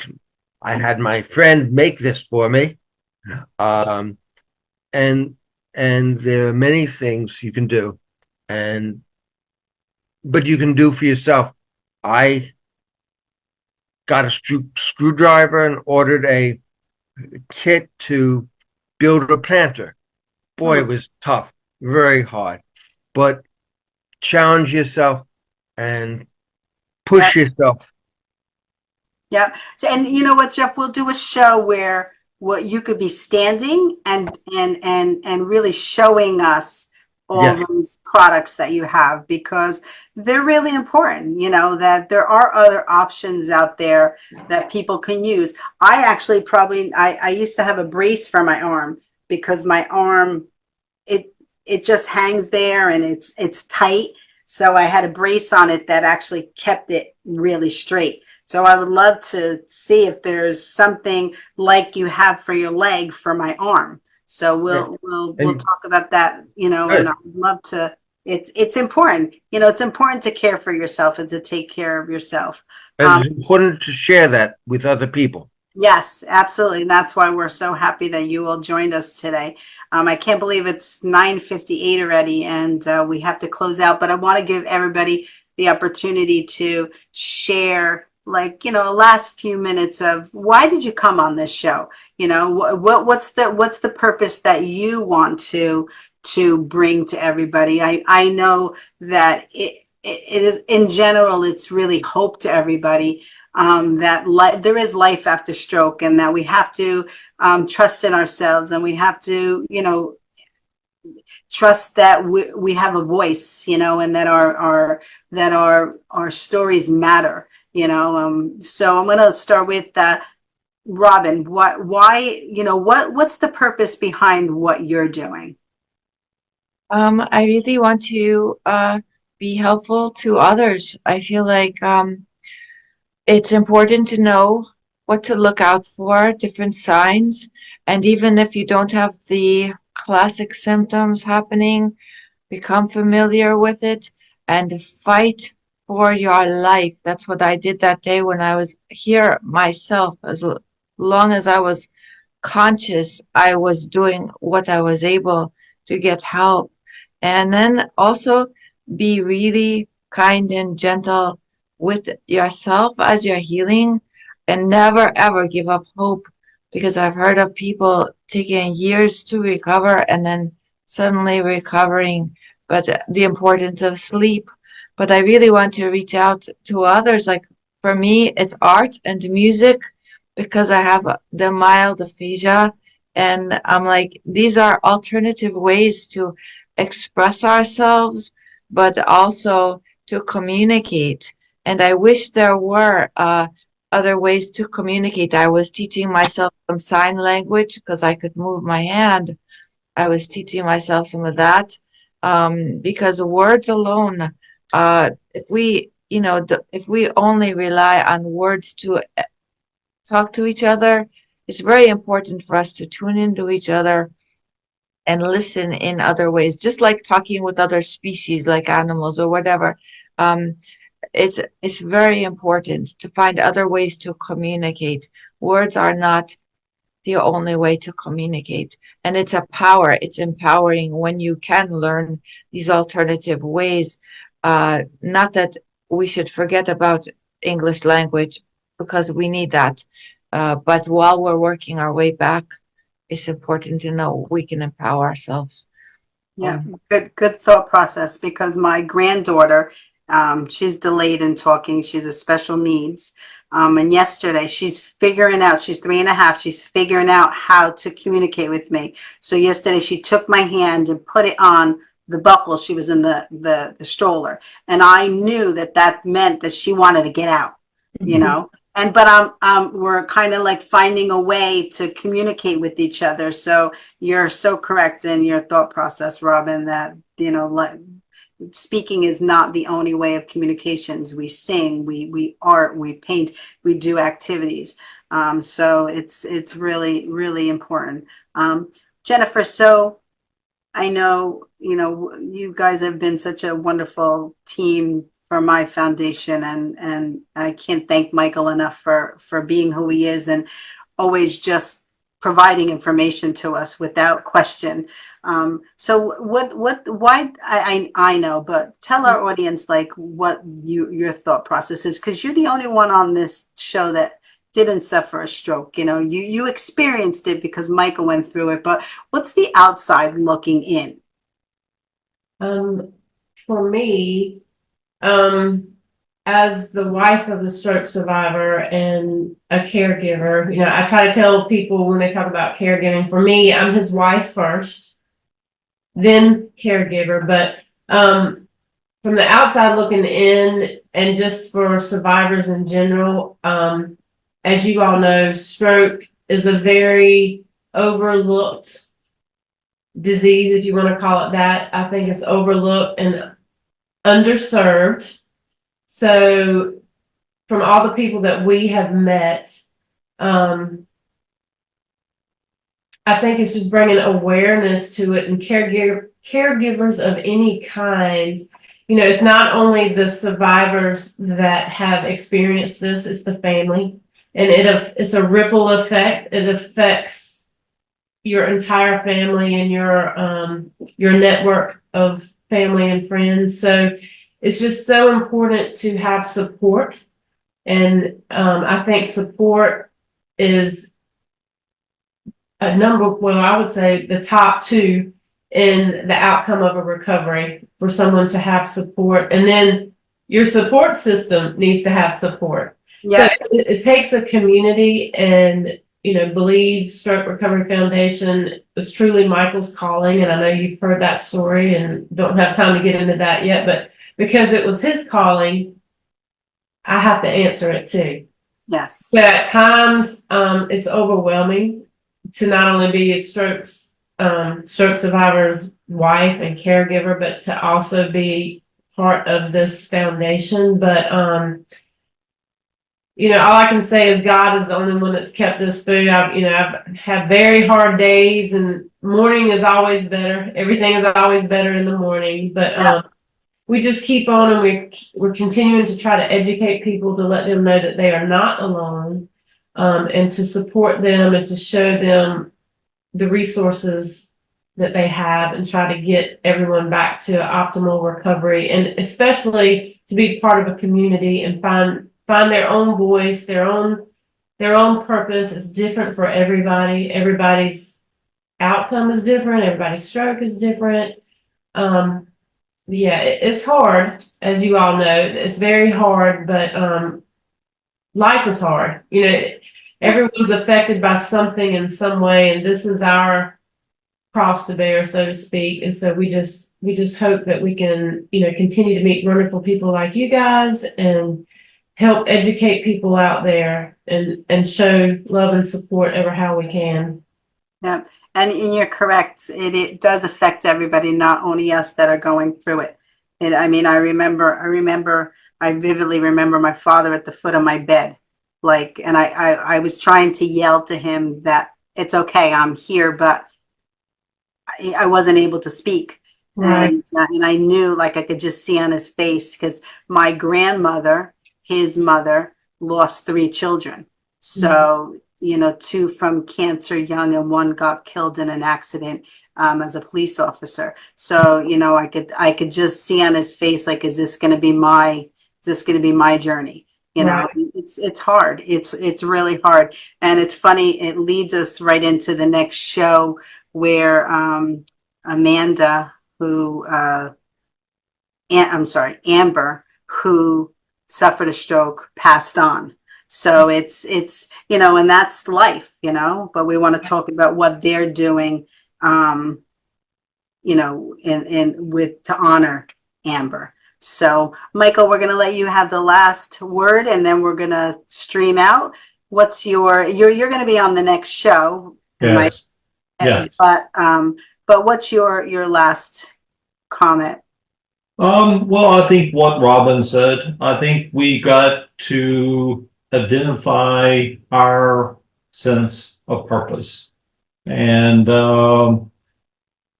I had my friend make this for me. Um, and there are many things you can do. And but you can do for yourself. I got a screwdriver and ordered a kit to build a planter. Boy, it was tough, very hard. But challenge yourself and Yeah. push yourself. Yeah. So, and you know what, Jeff, we'll do a show where what you could be standing and really showing us all Yes. those products that you have, because they're really important, you know, that there are other options out there that people can use. I actually I used to have a brace for my arm because my arm, it just hangs there and it's tight. So I had a brace on it that actually kept it really straight. So I would love to see if there's something like you have for your leg for my arm. So we'll And talk about that, you know, and good. I'd love to. It's important, you know, it's important to care for yourself and to take care of yourself. And it's important to share that with other people. Yes, absolutely. And that's why we're so happy that you all joined us today. I can't believe it's 9:58 already and we have to close out, but I want to give everybody the opportunity to share, like, you know, last few minutes of why did you come on this show? You know, what's the purpose that you want to bring to everybody? I know that it is, in general, it's really hope to everybody, that there is life after stroke, and that we have to trust in ourselves, and we have to, you know, trust that we have a voice, you know, and that our stories matter, you know. So I'm going to start with Robyn. Why, you know, what's the purpose behind what you're doing? I really want to be helpful to others. I feel like it's important to know what to look out for, different signs, and even if you don't have the classic symptoms happening, become familiar with it and fight for your life. That's what I did that day when I was here myself. As long as I was conscious, I was doing what I was able to get help. And then also be really kind and gentle with yourself as you're healing and never ever give up hope, because I've heard of people taking years to recover and then suddenly recovering, but the importance of sleep. But I really want to reach out to others. Like for me, it's art and music because I have the mild aphasia. And I'm like, these are alternative ways to express ourselves, but also to communicate. And I wish there were other ways to communicate. I was teaching myself some sign language because I could move my hand. I was teaching myself some of that because words alone, if we, you know, if we only rely on words to talk to each other, it's very important for us to tune into each other and listen in other ways, just like talking with other species, like animals or whatever. Um, it's very important to find other ways to communicate. Words are not the only way to communicate, and it's a power. It's empowering when you can learn these alternative ways. Not that we should forget about English language because we need that. But while we're working our way back, it's important to know we can empower ourselves. Yeah, good thought process, because my granddaughter, she's delayed in talking. She's a special needs. And yesterday she's figuring out, she's 3.5, she's figuring out how to communicate with me. So yesterday she took my hand and put it on the buckle. She was in the stroller. And I knew that that meant that she wanted to get out, you know. And but we're kind of like finding a way to communicate with each other. So you're so correct in your thought process, Robyn, that, you know, speaking is not the only way of communications. We sing, we art, we paint, we do activities. So it's really, really important. Jennifer, so I know, you guys have been such a wonderful team for my foundation, and I can't thank Michael enough for being who he is and always just providing information to us without question. So why, I know, but tell our audience like what your thought process is, because you're the only one on this show that didn't suffer a stroke. You experienced it because Michael went through it, but what's the outside looking in? For me, as the wife of a stroke survivor and a caregiver, I try to tell people when they talk about caregiving, for me, I'm his wife first, then caregiver. But from the outside looking in, and just for survivors in general, as you all know, stroke is a very overlooked disease, if you want to call it that. I think it's overlooked and underserved. So from all the people that we have met, I think it's just bringing awareness to it, and caregivers of any kind. It's not only the survivors that have experienced this, it's the family. And it's a ripple effect. It affects your entire family and your network of family and friends. So it's just so important to have support. And I think support is I would say the top two in the outcome of a recovery, for someone to have support. And then your support system needs to have support. Yeah. So it takes a community, and Believe Stroke Recovery Foundation was truly Michael's calling. And I know you've heard that story and don't have time to get into that yet, but because it was his calling, I have to answer it too. Yes. So at times, it's overwhelming to not only be a stroke survivor's wife and caregiver, but to also be part of this foundation. But all I can say is God is the only one that's kept us through. I've had very hard days, and morning is always better. Everything is always better in the morning. But we just keep on, and we're continuing to try to educate people, to let them know that they are not alone, and to support them and to show them the resources that they have, and try to get everyone back to optimal recovery, and especially to be part of a community and find their own voice, their own purpose. Is different for everybody. Everybody's outcome is different. Everybody's stroke is different. It's hard, as you all know. It's very hard, but life is hard. Everyone's affected by something in some way, and this is our cross to bear, so to speak. And so we just hope that we can, continue to meet wonderful people like you guys, and help educate people out there, and show love and support ever how we can. Yeah. And you're correct. It does affect everybody, not only us that are going through it. And I mean, I vividly remember my father at the foot of my bed. And I was trying to yell to him that it's okay, I'm here, but I wasn't able to speak. Right. And I knew, I could just see on his face, because my grandmother, his mother, lost 3 children. So, 2 from cancer young, and 1 got killed in an accident as a police officer. So, I could just see on his face, is this going to be my journey? Right. It's hard. It's really hard. And it's funny, it leads us right into the next show, where Amanda, Amber, who suffered a stroke, passed on. So it's and that's life, but we want to talk about what they're doing, in to honor Amber. So Michael, we're going to let you have the last word, and then we're going to stream out. What's you're going to be on the next show. Yes. Yes. But what's your last comment? Well, I think what Robyn said, I think we got to identify our sense of purpose. And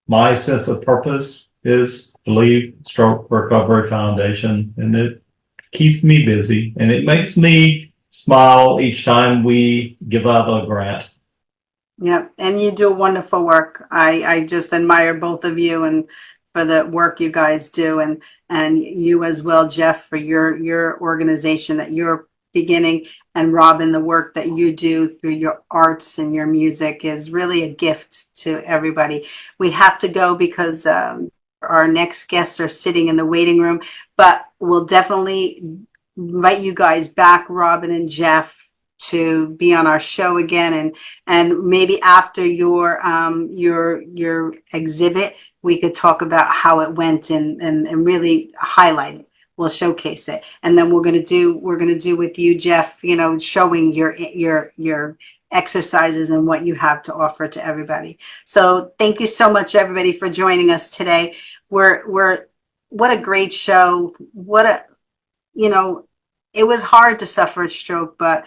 my sense of purpose is Believe Stroke Recovery Foundation, and it keeps me busy, and it makes me smile each time we give out a grant. Yep, and you do wonderful work. I just admire both of you and for the work you guys do, and you as well, Jeff, for your organization that you're beginning, and Robyn, the work that you do through your arts and your music is really a gift to everybody. We have to go because our next guests are sitting in the waiting room, but we'll definitely invite you guys back, Robyn and Jeff, to be on our show again, and maybe after your exhibit we could talk about how it went and really highlight it. We'll showcase it, and then we're gonna do with you, Jeff, you know, showing your exercises and what you have to offer to everybody. So thank you so much, everybody, for joining us today. We're what a great show. What a, you know, it was hard to suffer a stroke, but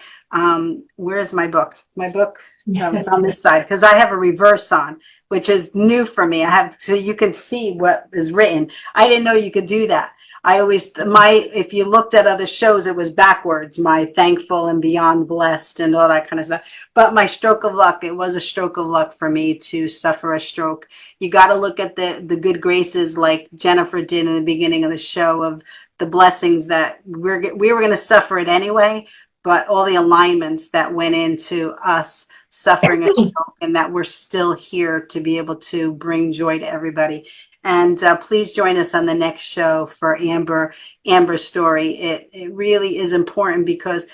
where's my book? My book it's on this side because I have a reverse on, which is new for me. I have, so you can see what is written. I didn't know you could do that. I always, if you looked at other shows, it was backwards, my thankful and beyond blessed and all that kind of stuff. But my stroke of luck, it was a stroke of luck for me to suffer a stroke. You got to look at the good graces like Jennifer did in the beginning of the show, of the blessings that we were going to suffer it anyway, but all the alignments that went into us suffering a stroke, and that we're still here to be able to bring joy to everybody. And please join us on the next show for Amber's story. It really is important because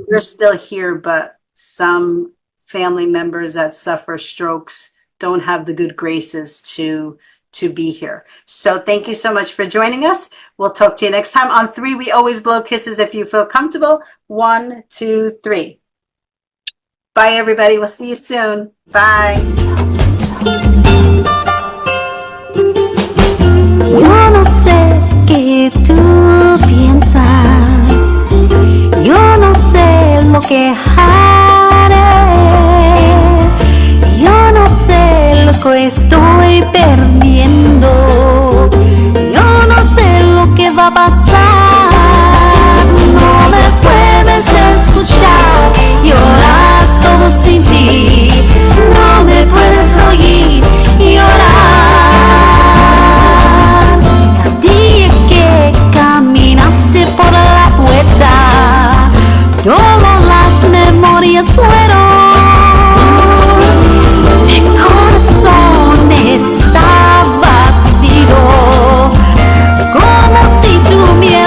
we're still here, but some family members that suffer strokes don't have the good graces to be here. So thank you so much for joining us. We'll talk to you next time. On 3, we always blow kisses if you feel comfortable. 1, 2, 3. Bye, everybody. We'll see you soon. Bye. Yo no sé qué tú piensas, yo no sé lo que haré, yo no sé lo que estoy perdiendo, yo no sé lo que va a pasar. No me puedes escuchar llorar solo sin ti, no me puedes oír llorar. Por la puerta, todas las memorias fueron. Mi corazón está vacío, como si tuviera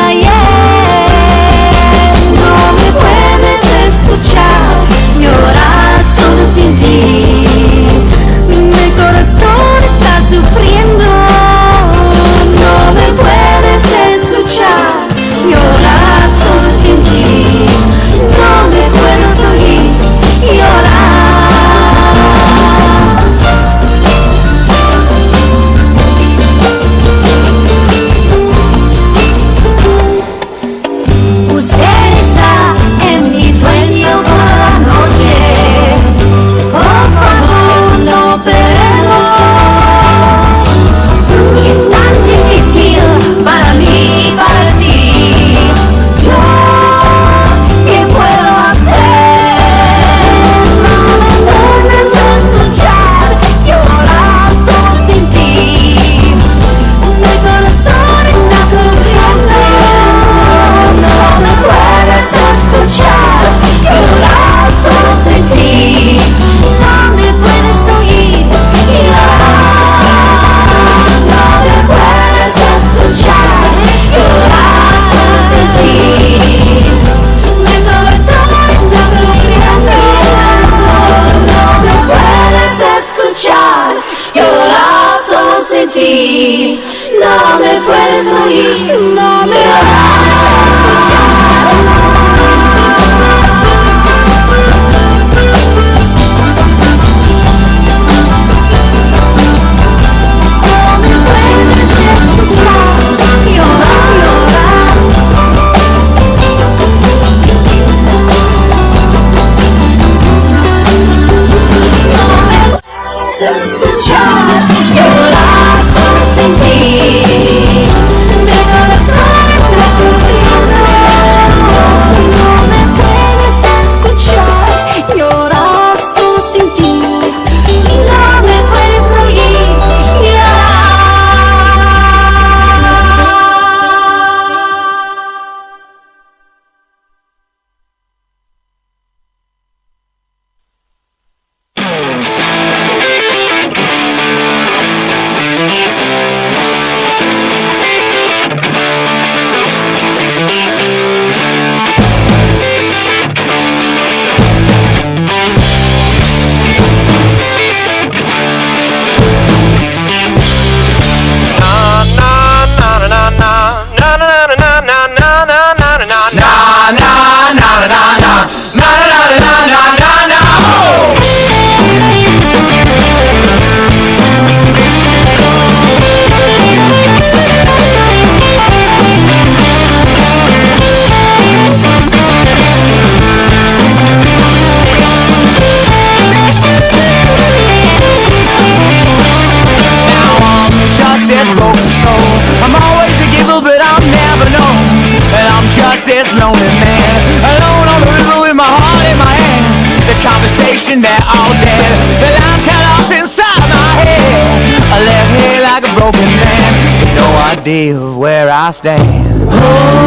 dead. The lines cut off inside my head. I left here like a broken man with no idea of where I stand.